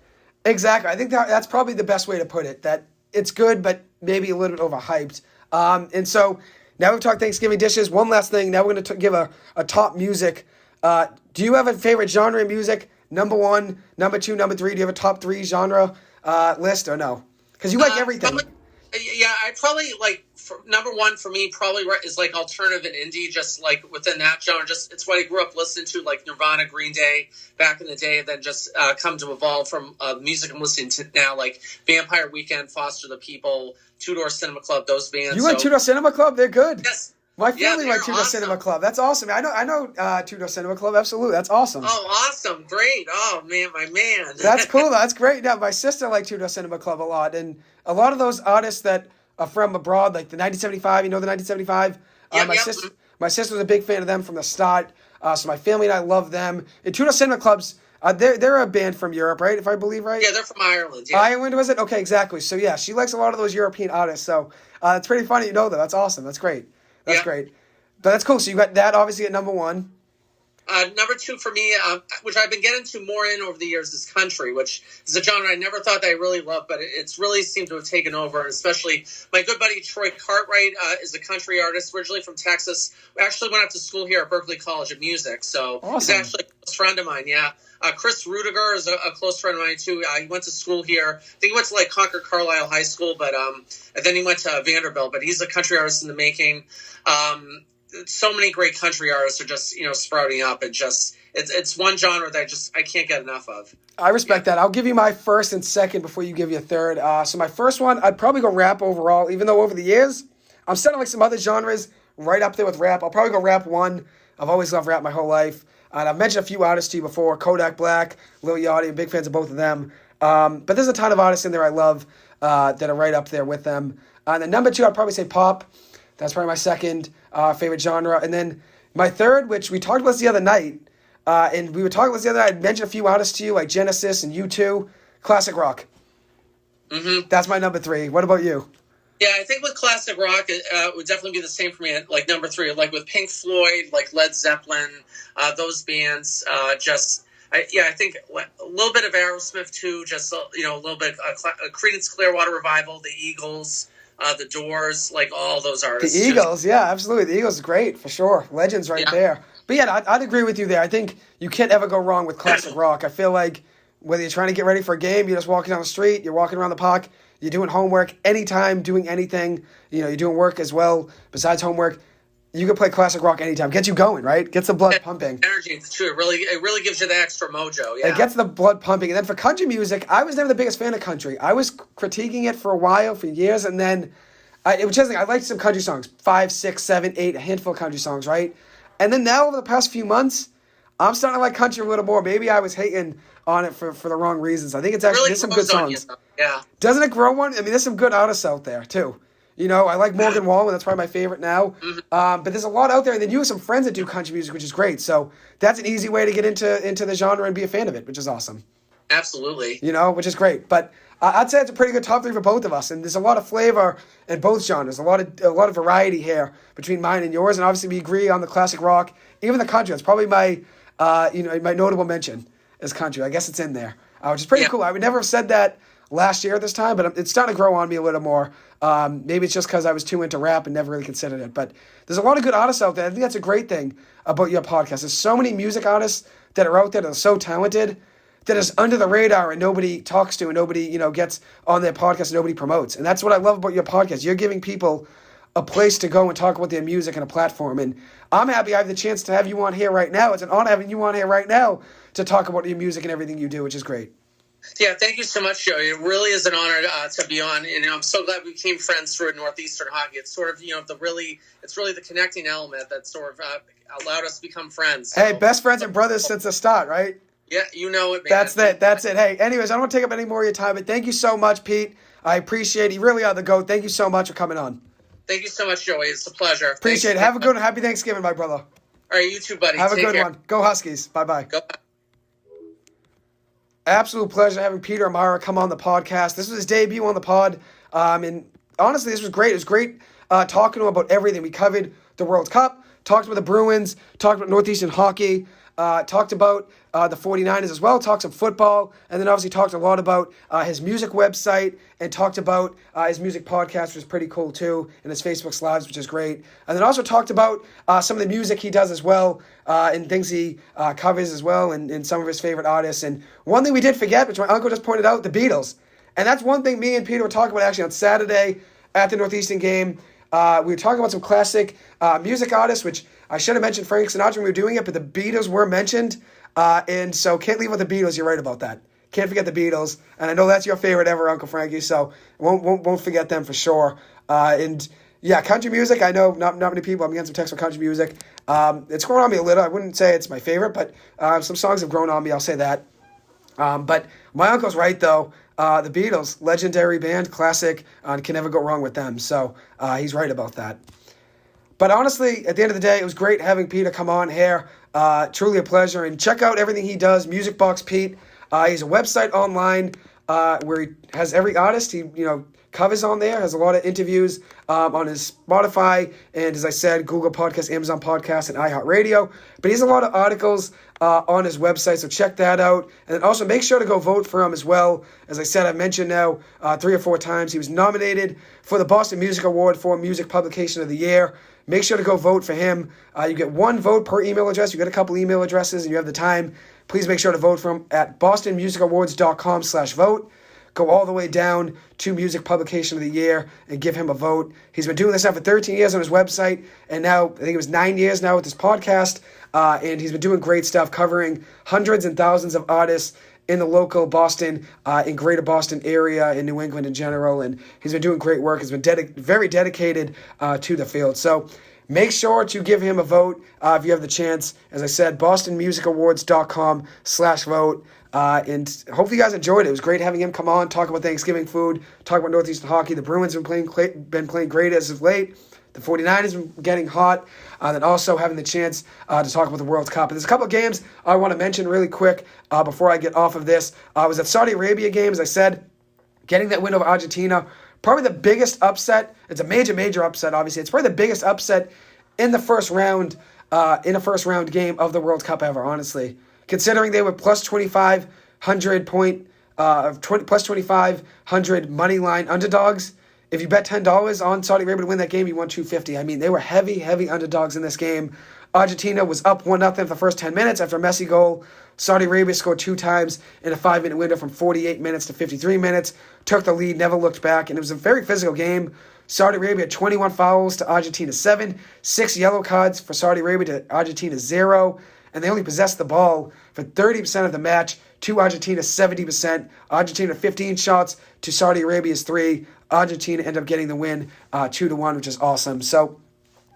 [SPEAKER 1] I think that's probably the best way to put it, that it's good, but maybe a little bit overhyped. And so now we've talked Thanksgiving dishes. One last thing. Now we're going to give a top music. Do you have a favorite genre of music? Number 1, number 2, number 3. Do you have a top 3 genre list or no? Because you like everything.
[SPEAKER 2] I probably number 1 for me probably is alternative and indie, just within that genre. Just it's what I grew up listening to, like Nirvana, Green Day back in the day, and then just come to evolve from music I'm listening to now, like Vampire Weekend, Foster the People, Two Door Cinema Club, those bands.
[SPEAKER 1] You like Two Door Cinema Club? They're good.
[SPEAKER 2] Yes.
[SPEAKER 1] My family likes Two Door Cinema Club. That's awesome. I know Two Door Cinema Club. Absolutely. That's awesome.
[SPEAKER 2] Oh, awesome. Great. Oh, man, my man.
[SPEAKER 1] That's cool. That's great. Now, my sister liked Two Door Cinema Club a lot. And a lot of those artists that are from abroad, like the 1975, you know the 1975? My sister was a big fan of them from the start. So my family and I love them. And Two Door Cinema Club's, they're a band from Europe, right? If I believe right?
[SPEAKER 2] Yeah, they're from Ireland. Yeah.
[SPEAKER 1] Ireland, was it? Okay, exactly. So, yeah, she likes a lot of those European artists. So it's pretty funny you know that. That's awesome. That's great. That's great. But that's cool. So you got that obviously at number 1.
[SPEAKER 2] Number 2 for me, which I've been getting to more in over the years, is country, which is a genre I never thought that I really loved, but it's really seemed to have taken over. Especially my good buddy Troy Cartwright is a country artist originally from Texas. Actually went out to school here at Berklee College of Music, so awesome. He's actually a close friend of mine. Yeah, Chris Rudiger is a close friend of mine too. He went to school here. I think he went to Concord Carlisle High School, but and then he went to Vanderbilt. But he's a country artist in the making. So many great country artists are just sprouting up, and just it's one genre that I can't get enough of.
[SPEAKER 1] I respect that. I'll give you my first and second before you give your third. So my first one, I'd probably go rap overall, even though over the years I'm starting some other genres right up there with rap. I'll probably go rap 1. I've always loved rap my whole life, and I've mentioned a few artists to you before: Kodak Black, Lil Yachty. I'm big fans of both of them. But there's a ton of artists in there I love that are right up there with them. And then number 2, I'd probably say pop. That's probably my second favorite genre. And then my third, which we talked about this the other night, and we were talking about this the other night, I mentioned a few artists to you, like Genesis and U2, classic rock.
[SPEAKER 2] Mm-hmm.
[SPEAKER 1] That's my number 3. What about you?
[SPEAKER 2] Yeah, I think with classic rock, it would definitely be the same for me at number 3. Like with Pink Floyd, like Led Zeppelin, those bands, I think a little bit of Aerosmith too, just a little bit of Creedence Clearwater Revival, the Eagles, the Doors, all those artists.
[SPEAKER 1] The Eagles, yeah, absolutely. The Eagles is great, for sure. Legends right there. But yeah, I'd agree with you there. I think you can't ever go wrong with classic rock. I feel like whether you're trying to get ready for a game, you're just walking down the street, you're walking around the park, you're doing homework, anytime, doing anything, you're doing work as well, besides homework, you can play classic rock anytime. Gets you going, right? Gets the blood pumping.
[SPEAKER 2] Energy, it's true. It really gives you the extra mojo. Yeah.
[SPEAKER 1] It gets the blood pumping. And then for country music, I was never the biggest fan of country. I was critiquing it for a while, for years, and then I liked some country songs, 5, 6, 7, 8, a handful of country songs, right? And then now over the past few months, I'm starting to like country a little more. Maybe I was hating on it for the wrong reasons. I think it's actually there's some good songs.
[SPEAKER 2] Yeah.
[SPEAKER 1] Doesn't it grow one? I mean, there's some good artists out there too. I like Morgan Wallen. That's probably my favorite now. Mm-hmm. But there's a lot out there. And then you have some friends that do country music, which is great. So that's an easy way to get into the genre and be a fan of it, which is awesome.
[SPEAKER 2] Absolutely.
[SPEAKER 1] Which is great. But I'd say it's a pretty good top three for both of us, and there's a lot of flavor in both genres, a lot of variety here between mine and yours, and obviously we agree on the classic rock, even the country. It's probably my my notable mention is country. I guess it's in there, which is pretty cool. I would never have said that last year at this time, but it's starting to grow on me a little more. Maybe it's just because I was too into rap and never really considered it. But there's a lot of good artists out there. I think that's a great thing about your podcast. There's so many music artists that are out there that are so talented that is under the radar and nobody talks to and nobody, gets on their podcast and nobody promotes. And that's what I love about your podcast. You're giving people a place to go and talk about their music and a platform. And I'm happy I have the chance to have you on here right now. It's an honor having you on here right now to talk about your music and everything you do, which is great.
[SPEAKER 2] Yeah, thank you so much, Joey. It really is an honor to be on, and I'm so glad we became friends through Northeastern hockey. It's sort of it's really the connecting element that sort of allowed us to become friends.
[SPEAKER 1] So, hey, best friends and brothers since the start, right?
[SPEAKER 2] Yeah, you know it, man.
[SPEAKER 1] That's it. Hey, anyways, I don't want to take up any more of your time, but thank you so much, Pete. I appreciate it. You really are the GOAT. Thank you so much for coming on.
[SPEAKER 2] Thank you so much, Joey. It's a pleasure.
[SPEAKER 1] Appreciate it. Have a good one. Happy Thanksgiving, my brother.
[SPEAKER 2] All right, you too, buddy.
[SPEAKER 1] Have a good
[SPEAKER 2] care.
[SPEAKER 1] one. Go Huskies. Bye-bye.
[SPEAKER 2] Go.
[SPEAKER 1] Absolute pleasure having Peter Amara come on the podcast. This was his debut on the pod, and honestly, this was great. It was great talking to him about everything. We covered the World Cup, talked about the Bruins, talked about Northeastern hockey, talked about the 49ers as well, talked some football, and then obviously talked a lot about his music website and talked about his music podcast, which is pretty cool too, and his Facebook Lives, which is great. And then also talked about some of the music he does as well, and things he covers as well, and some of his favorite artists. And one thing we did forget, which my uncle just pointed out, the Beatles. And that's one thing me and Peter were talking about actually on Saturday at the Northeastern game. We were talking about some classic music artists, which I should have mentioned Frank Sinatra when we were doing it, but the Beatles were mentioned. And so can't leave with the Beatles. You're right about that. Can't forget the Beatles. And I know that's your favorite ever, Uncle Frankie, so won't forget them for sure. And yeah, country music, I know not many people. I'm getting some texts for country music. It's grown on me a little. I wouldn't say it's my favorite, but some songs have grown on me, I'll say that. But my uncle's right, though. The Beatles, legendary band, classic, can never go wrong with them. So he's right about that. But honestly, at the end of the day, it was great having Peter come on here. Truly a pleasure. And check out everything he does, MusicBoxPete. He's a website online where he has every artist he covers on there, has a lot of interviews on his Spotify, and as I said, Google Podcasts, Amazon Podcasts, and iHeartRadio. But he has a lot of articles on his website, so check that out. And then also make sure to go vote for him as well. As I said, I've mentioned now 3 or 4 times, he was nominated for the Boston Music Award for Music Publication of the Year. Make sure to go vote for him. You get 1 vote per email address. You get a couple email addresses, and you have the time. Please make sure to vote for him at bostonmusicawards.com/vote. Go all the way down to Music Publication of the Year and give him a vote. He's been doing this now for 13 years on his website, and now I think it was 9 years now with his podcast, and he's been doing great stuff, covering hundreds and thousands of artists in the local Boston, in greater Boston area, in New England in general, and he's been doing great work. He's been very dedicated to the field. So make sure to give him a vote if you have the chance. As I said, bostonmusicawards.com/vote. And hopefully you guys enjoyed it. It was great having him come on, talk about Thanksgiving food, talk about Northeastern hockey. The Bruins have been playing great as of late. The 49ers have been getting hot. And also having the chance to talk about the World Cup. And there's a couple of games I want to mention really quick before I get off of this. I was at Saudi Arabia game, as I said, getting that win over Argentina. Probably the biggest upset. It's a major, major upset, obviously. It's probably the biggest upset in the first round, in a first round game of the World Cup ever, honestly. Considering they were plus 2,500 plus 2,500 money line underdogs. If you bet $10 on Saudi Arabia to win that game, you won $250. I mean, they were heavy, heavy underdogs in this game. Argentina was up 1-0 for the first 10 minutes after a Messi goal. Saudi Arabia scored 2 times in a 5-minute window from 48 minutes to 53 minutes. Took the lead, never looked back, and it was a very physical game. Saudi Arabia had 21 fouls to Argentina 7, 6 yellow cards for Saudi Arabia to Argentina 0, and they only possessed the ball for 30% of the match to Argentina 70%. Argentina 15 shots to Saudi Arabia's 3. Argentina ended up getting the win 2-1, which is awesome. So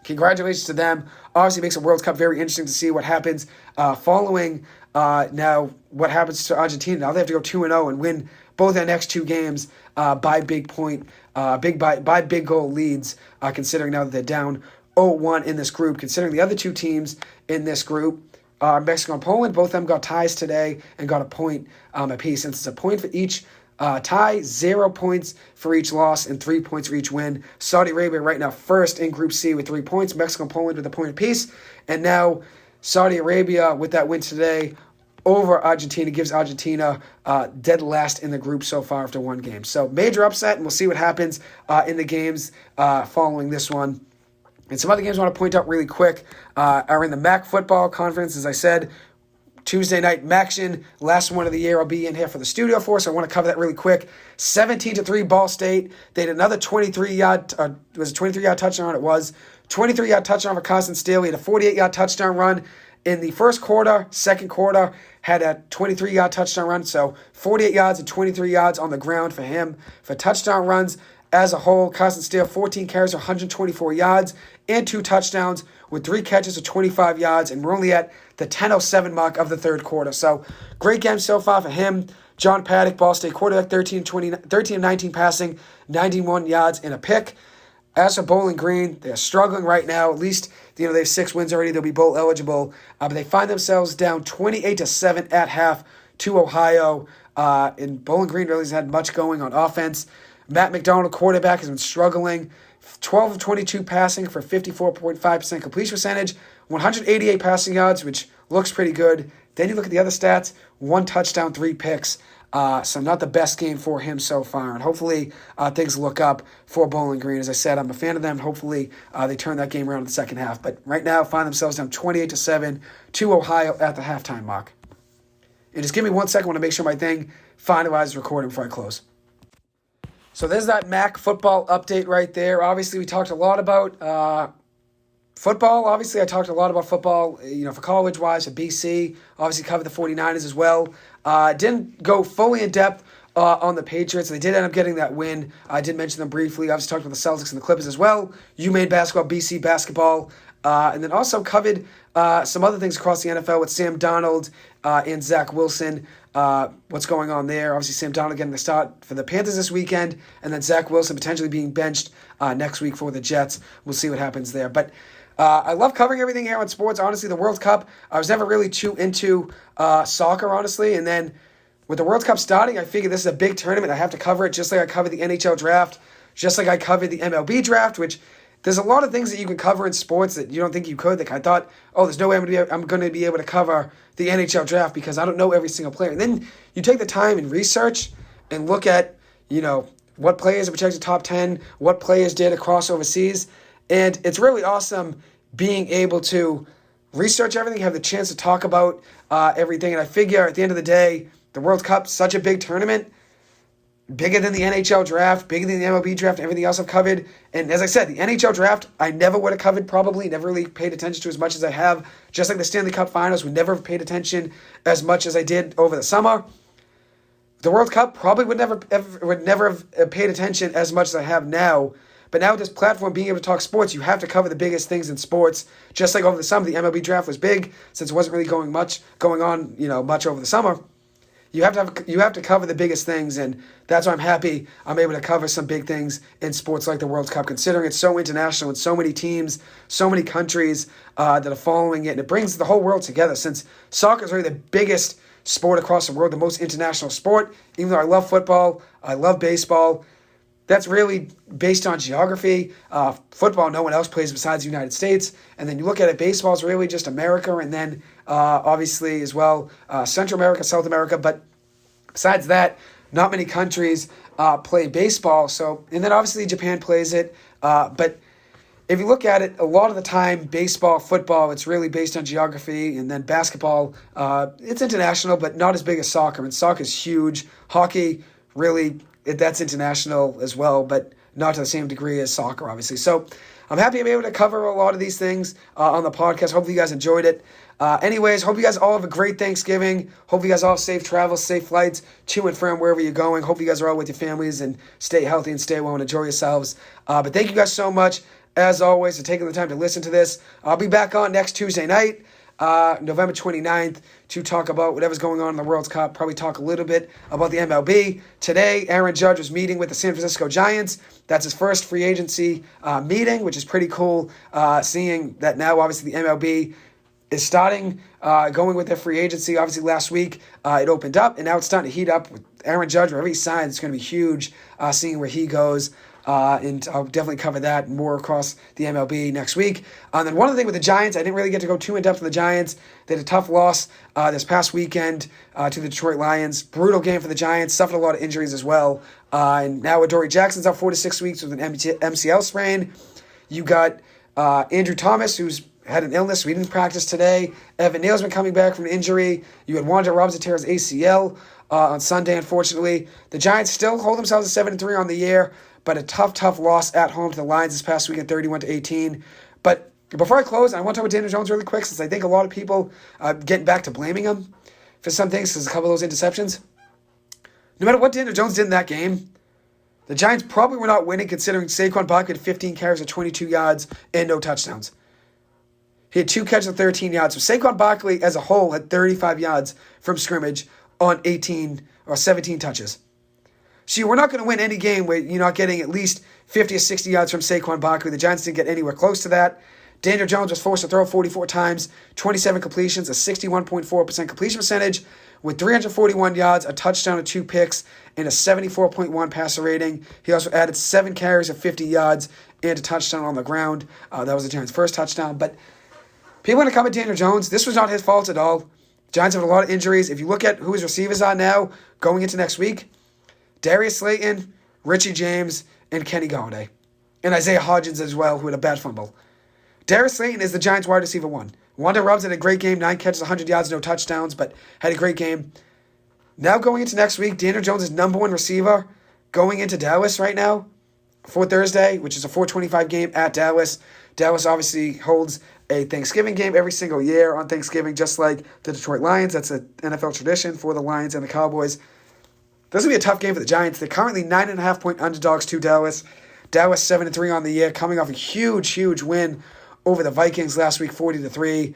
[SPEAKER 1] congratulations to them. Obviously makes the World Cup very interesting to see what happens following now what happens to Argentina. Now they have to go 2-0 and win both their next 2 games by big goal leads, considering now that they're down 0-1 in this group, considering the other 2 teams in this group Mexico and Poland. Both of them got ties today and got a point apiece. Since it's a point for each tie, 0 points for each loss, and 3 points for each win. Saudi Arabia right now first in Group C with 3 points. Mexico and Poland with a point apiece. And now Saudi Arabia with that win today over Argentina gives Argentina dead last in the group so far after one game. So major upset, and we'll see what happens in the games following this one. And some other games I want to point out really quick are in the MAC football conference. As I said, Tuesday night Maction, last one of the year. I'll be in here for the studio for, so I want to cover that really quick. 17-3 Ball State. They had another 23-yard, was a 23-yard touchdown? It was. 23-yard touchdown for Carson Steele. He had a 48-yard touchdown run in the first quarter. Second quarter had a 23-yard touchdown run. So 48 yards and 23 yards on the ground for him. For touchdown runs as a whole, Carson Steele, 14 carries, 124 yards, and 2 touchdowns with 3 catches of 25 yards. And we're only at the 10:07 mark of the third quarter. So great game so far for him. John Paddock, Ball State quarterback, 13 of 19 passing, 91 yards, and a pick. As for Bowling Green, they're struggling right now. At least, they have 6 wins already. They'll be bowl eligible. But they find themselves down 28-7 at half to Ohio. And Bowling Green really hasn't had much going on offense. Matt McDonald, quarterback, has been struggling. 12 of 22 passing for 54.5% completion percentage. 188 passing yards, which looks pretty good. Then you look at the other stats. 1 touchdown, 3 picks. So not the best game for him so far. And hopefully things look up for Bowling Green. As I said, I'm a fan of them. Hopefully they turn that game around in the second half. But right now, find themselves down 28-7 to Ohio at the halftime mark. And just give me 1 second. I want to make sure my thing finalizes recording before I close. So there's that MAC football update right there. Obviously, we talked a lot about football. Obviously, I talked a lot about football, for college-wise, for BC. Obviously, covered the 49ers as well. Didn't go fully in depth on the Patriots. They did end up getting that win. I did mention them briefly. Obviously, talked about the Celtics and the Clippers as well. UMaine basketball, BC basketball. And then also covered some other things across the NFL with Sam Darnold and Zach Wilson. What's going on there? Obviously, Sam Darnold getting the start for the Panthers this weekend, and then Zach Wilson potentially being benched next week for the Jets. We'll see what happens there. But I love covering everything here on sports. Honestly, the World Cup, I was never really too into soccer, honestly. And then with the World Cup starting, I figured this is a big tournament. I have to cover it just like I covered the NHL draft, just like I covered the MLB draft, which there's a lot of things that you can cover in sports that you don't think you could. Like I thought, there's no way I'm going to be able to cover the NHL draft because I don't know every single player. And then you take the time and research and look at, what players are projected top 10, what players did across overseas. And it's really awesome being able to research everything, have the chance to talk about everything. And I figure at the end of the day, the World Cup's such a big tournament, bigger than the NHL draft, bigger than the MLB draft, everything else I've covered. And as I said, the NHL draft, I never would have covered probably, never really paid attention to as much as I have. Just like the Stanley Cup Finals, would never have paid attention as much as I did over the summer. The World Cup probably would never have paid attention as much as I have now. But now with this platform, being able to talk sports, you have to cover the biggest things in sports. Just like over the summer, the MLB draft was big since it wasn't really going on, much over the summer. You have to cover the biggest things, and that's why I'm happy I'm able to cover some big things in sports like the World Cup, considering it's so international and so many teams, so many countries that are following it, and it brings the whole world together. Since soccer is really the biggest sport across the world, the most international sport, even though I love football, I love baseball, that's really based on geography. Football, no one else plays besides the United States. And then you look at it, baseball is really just America, and then obviously as well Central America, South America. But besides that, not many countries play baseball. And then obviously Japan plays it. But if you look at it, a lot of the time, baseball, football, it's really based on geography. And then basketball, it's international, but not as big as soccer. And soccer is huge. Hockey, really, that's international as well, but not to the same degree as soccer, obviously. So I'm happy I'm able to cover a lot of these things on the podcast. Hopefully you guys enjoyed it. Anyways, hope you guys all have a great Thanksgiving. Hope you guys all have safe travels, safe flights to and from wherever you're going. Hope you guys are all with your families and stay healthy and stay well and enjoy yourselves. But thank you guys so much, as always, for taking the time to listen to this. I'll be back on next Tuesday night, November 29th, to talk about whatever's going on in the World Cup, probably talk a little bit about the MLB. Today, Aaron Judge was meeting with the San Francisco Giants. That's his first free agency meeting, which is pretty cool, seeing that now, obviously, the MLB is starting going with their free agency. Obviously, last week it opened up, and now it's starting to heat up with Aaron Judge. Wherever he signs, it's going to be huge seeing where he goes. And I'll definitely cover that more across the MLB next week. And then one other thing with the Giants, I didn't really get to go too in-depth with the Giants. They had a tough loss this past weekend to the Detroit Lions. Brutal game for the Giants. Suffered a lot of injuries as well. And now Adoree Jackson's out 4 to 6 weeks with an MCL sprain. You got Andrew Thomas, who's had an illness, so he didn't practice today. Evan Neal's been coming back from an injury. You had Wanda Robinson tear his ACL on Sunday, unfortunately. The Giants still hold themselves at 7-3 on the year, but a tough loss at home to the Lions this past weekend, 31-18. But before I close, I want to talk about Daniel Jones really quick, since I think a lot of people are getting back to blaming him for some things, because a couple of those interceptions. No matter what Daniel Jones did in that game, the Giants probably were not winning, considering Saquon Barkley had 15 carries for 22 yards and no touchdowns. He had 2 catches of 13 yards. So Saquon Barkley as a whole had 35 yards from scrimmage on 18 or 17 touches. So we're not going to win any game where you're not getting at least 50 or 60 yards from Saquon Barkley. The Giants didn't get anywhere close to that. Daniel Jones was forced to throw 44 times, 27 completions, a 61.4% completion percentage, with 341 yards, a touchdown and 2 picks, and a 74.1 passer rating. He also added 7 carries of 50 yards and a touchdown on the ground. That was the Giants' first touchdown. But people are going to come at Daniel Jones. This was not his fault at all. Giants have a lot of injuries. If you look at who his receivers are now going into next week, Darius Slayton, Richie James, and Kenny Galladay. And Isaiah Hodgins as well, who had a bad fumble. Darius Slayton is the Giants' wide receiver 1. Wanda Robinson had a great game, 9 catches, 100 yards, no touchdowns, but had a great game. Now going into next week, Daniel Jones is number 1 receiver going into Dallas right now for Thursday, which is a 4:25 game at Dallas. Dallas obviously holds a Thanksgiving game every single year on Thanksgiving, just like the Detroit Lions. That's an NFL tradition for the Lions and the Cowboys. This will be a tough game for the Giants. They're currently 9.5-point underdogs to Dallas. Dallas 7-3 on the year, coming off a huge win over the Vikings last week, 40-3.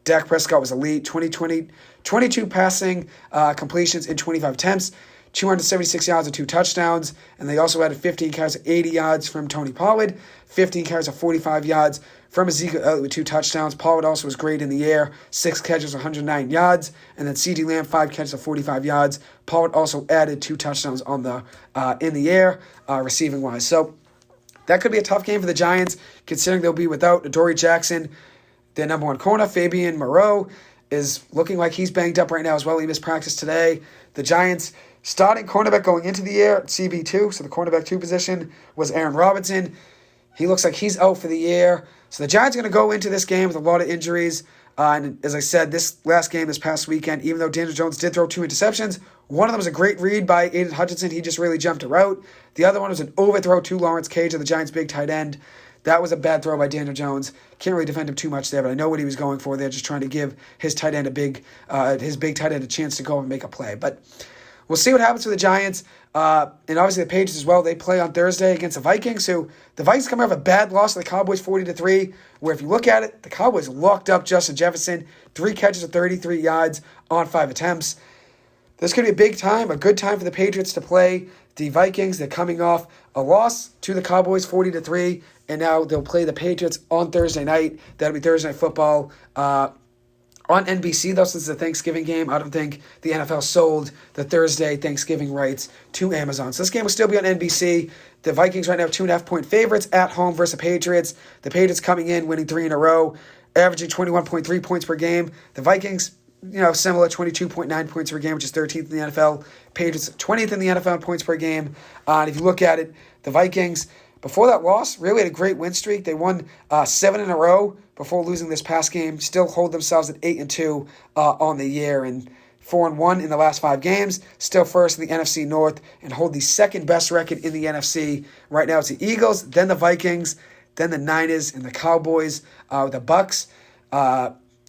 [SPEAKER 1] Dak Prescott was elite, 22 passing completions in 25 attempts, 276 yards and 2 touchdowns, and they also added 15 carries of 80 yards from Tony Pollard, 15 carries of 45 yards from Ezekiel Elliott with 2 touchdowns. Pollard also was great in the air, 6 catches, 109 yards, and then CeeDee Lamb, 5 catches of 45 yards. Pollard also added 2 touchdowns on the in the air, receiving-wise. So that could be a tough game for the Giants, considering they'll be without Adoree Jackson. Their number 1 corner, Fabian Moreau, is looking like he's banged up right now as well. He missed practice today. The Giants' starting cornerback going into the year, CB2, so the cornerback 2 position, was Aaron Robinson. He looks like he's out for the year. So the Giants are going to go into this game with a lot of injuries. And as I said, this last game this past weekend, even though Daniel Jones did throw 2 interceptions, one of them was a great read by Aiden Hutchinson. He just really jumped a route. The other one was an overthrow to Lawrence Cage of the Giants' big tight end. That was a bad throw by Daniel Jones. Can't really defend him too much there, but I know what he was going for. They're just trying to give his tight end his big tight end a chance to go and make a play. But we'll see what happens with the Giants. And obviously the Patriots as well. They play on Thursday against the Vikings. So the Vikings come off a bad loss to the Cowboys 40-3, where if you look at it, the Cowboys locked up Justin Jefferson, 3 catches of 33 yards on 5 attempts. This could be a good time for the Patriots to play the Vikings. They're coming off a loss to the Cowboys 40-3, and now they'll play the Patriots on Thursday night. That'll be Thursday Night Football on NBC, though, since it's a Thanksgiving game. I don't think the NFL sold the Thursday Thanksgiving rights to Amazon. So this game will still be on NBC. The Vikings right now 2.5-point favorites at home versus the Patriots. The Patriots coming in, winning 3 in a row, averaging 21.3 points per game. The Vikings, similar, 22.9 points per game, which is 13th in the NFL. Patriots 20th in the NFL in points per game. And if you look at it, the Vikings, before that loss, really had a great win streak. They won 7 in a row before losing this past game. Still hold themselves at 8-2 on the year, and 4-1 in the last 5 games. Still first in the NFC North and hold the second best record in the NFC. Right now it's the Eagles, then the Vikings, then the Niners, and the Cowboys. The Bucks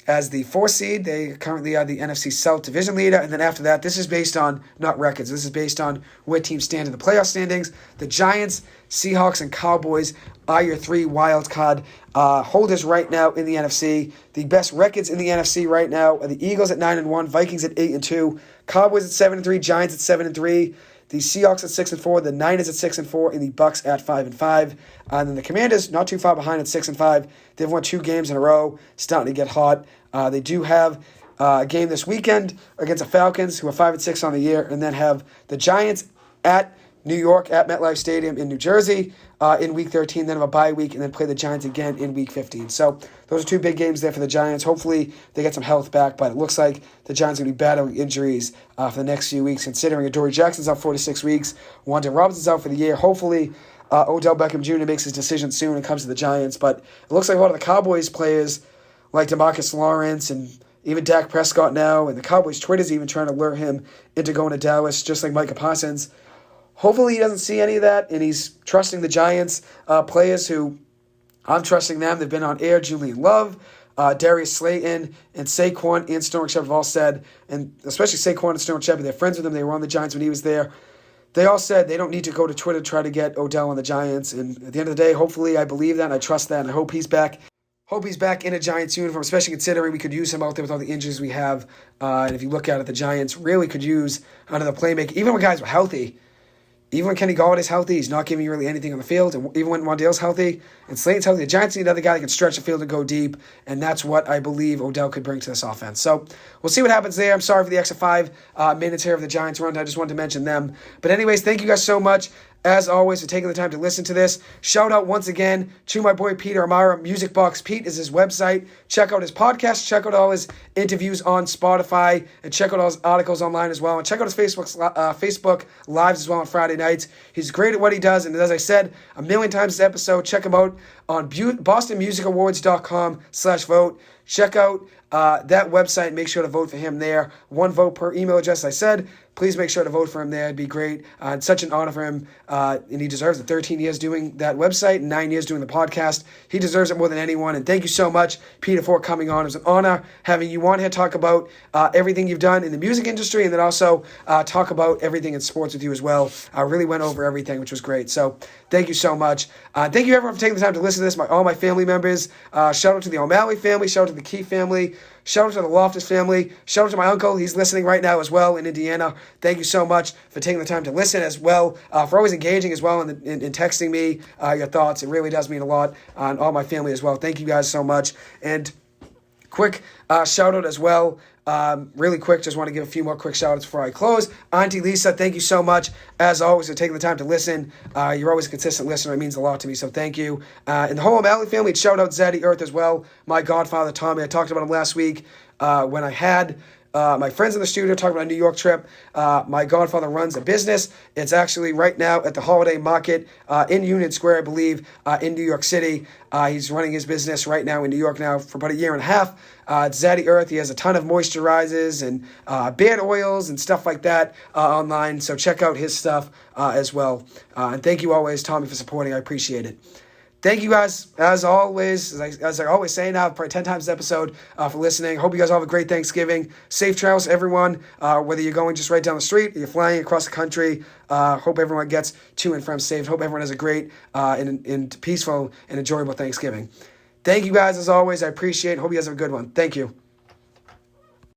[SPEAKER 1] as the 4th seed. They currently are the NFC South division leader. And then after that, this is based on not records. This is based on where teams stand in the playoff standings. The Giants, Seahawks, and Cowboys are your 3 wild card holders right now in the NFC. The best records in the NFC right now are the Eagles at 9-1, Vikings at 8-2, Cowboys at 7-3, Giants at 7-3. the Seahawks at 6-4, the Niners at 6-4, and the Bucks at 5-5. And then the Commanders not too far behind at 6-5. They've won 2 games in a row, starting to get hot. They do have a game this weekend against the Falcons, who are 5-6 on the year, and then have the Giants at New York at MetLife Stadium in New Jersey in Week 13, then have a bye week, and then play the Giants again in Week 15. So those are 2 big games there for the Giants. Hopefully they get some health back, but it looks like the Giants are going to be battling injuries for the next few weeks, considering Adoree Jackson's out 4 to 6 weeks, Wanda Robinson's out for the year. Hopefully Odell Beckham Jr. makes his decision soon when it comes to the Giants, but it looks like a lot of the Cowboys players, like DeMarcus Lawrence and even Dak Prescott now, and the Cowboys Twitter's even trying to lure him into going to Dallas, just like Micah Parsons. Hopefully he doesn't see any of that, and he's trusting the Giants players who I'm trusting them. They've been on air. Julian Love, Darius Slayton, and Saquon and Sterling Shepard have all said, and especially Saquon and Sterling Shepard, they're friends with him. They were on the Giants when he was there. They all said they don't need to go to Twitter to try to get Odell on the Giants. And at the end of the day, hopefully I believe that and I trust that, and I hope he's back. Hope he's back in a Giants uniform, especially considering we could use him out there with all the injuries we have. And if you look at it, the Giants really could use another playmaker, even when guys were healthy. Even when Kenny Galladay's healthy, he's not giving you really anything on the field. And even when Wan'Dale's healthy and Slayton's healthy, the Giants need another guy that can stretch the field and go deep. And that's what I believe Odell could bring to this offense. So we'll see what happens there. I'm sorry for the extra 5 minutes here of the Giants run. I just wanted to mention them. But anyways, thank you guys so much, as always, for taking the time to listen to this. Shout out once again to my boy Peter Amara. MusicBoxPete is his website. Check out his podcast. Check out all his interviews on Spotify. And check out all his articles online as well. And check out his Facebook Lives as well on Friday nights. He's great at what he does. And as I said a million times this episode, check him out on BostonMusicAwards.com/vote. Check out that website and make sure to vote for him there. 1 vote per email address, I said. Please make sure to vote for him there. It'd be great. It's such an honor for him, and he deserves it. 13 years doing that website and 9 years doing the podcast. He deserves it more than anyone, and thank you so much, Peter, for coming on. It was an honor having you on here, talk about everything you've done in the music industry, and then also talk about everything in sports with you as well. I really went over everything, which was great. So thank you so much. Thank you, everyone, for taking the time to listen to this. All my family members. Shout out to the O'Malley family. Shout out to the Key family. Shout out to the Loftus family. Shout out to my uncle. He's listening right now as well in Indiana. Thank you so much for taking the time to listen as well, for always engaging as well in texting me your thoughts. It really does mean a lot on all my family as well. Thank you guys so much. And quick shout out as well. Really quick, just want to give a few more quick shout outs before I close. Auntie Lisa, thank you so much, as always, for taking the time to listen. You're always a consistent listener. It means a lot to me, so thank you. And the whole O'Malley family, shout out Zaddy Earth as well. My godfather, Tommy, I talked about him last week when I had my friends in the studio talking about a New York trip. My godfather runs a business. It's actually right now at the Holiday Market in Union Square, I believe, in New York City. He's running his business right now in New York now for about a year and a half. It's Zaddy Earth. He has a ton of moisturizers and beard oils and stuff like that online. So check out his stuff as well. And thank you always, Tommy, for supporting. I appreciate it. Thank you guys, as always, as I always say now, probably 10 times this episode, for listening. Hope you guys all have a great Thanksgiving. Safe travels, everyone, whether you're going just right down the street or you're flying across the country. Hope everyone gets to and from safe. Hope everyone has a great and peaceful and enjoyable Thanksgiving. Thank you guys, as always. I appreciate it. Hope you guys have a good one. Thank you.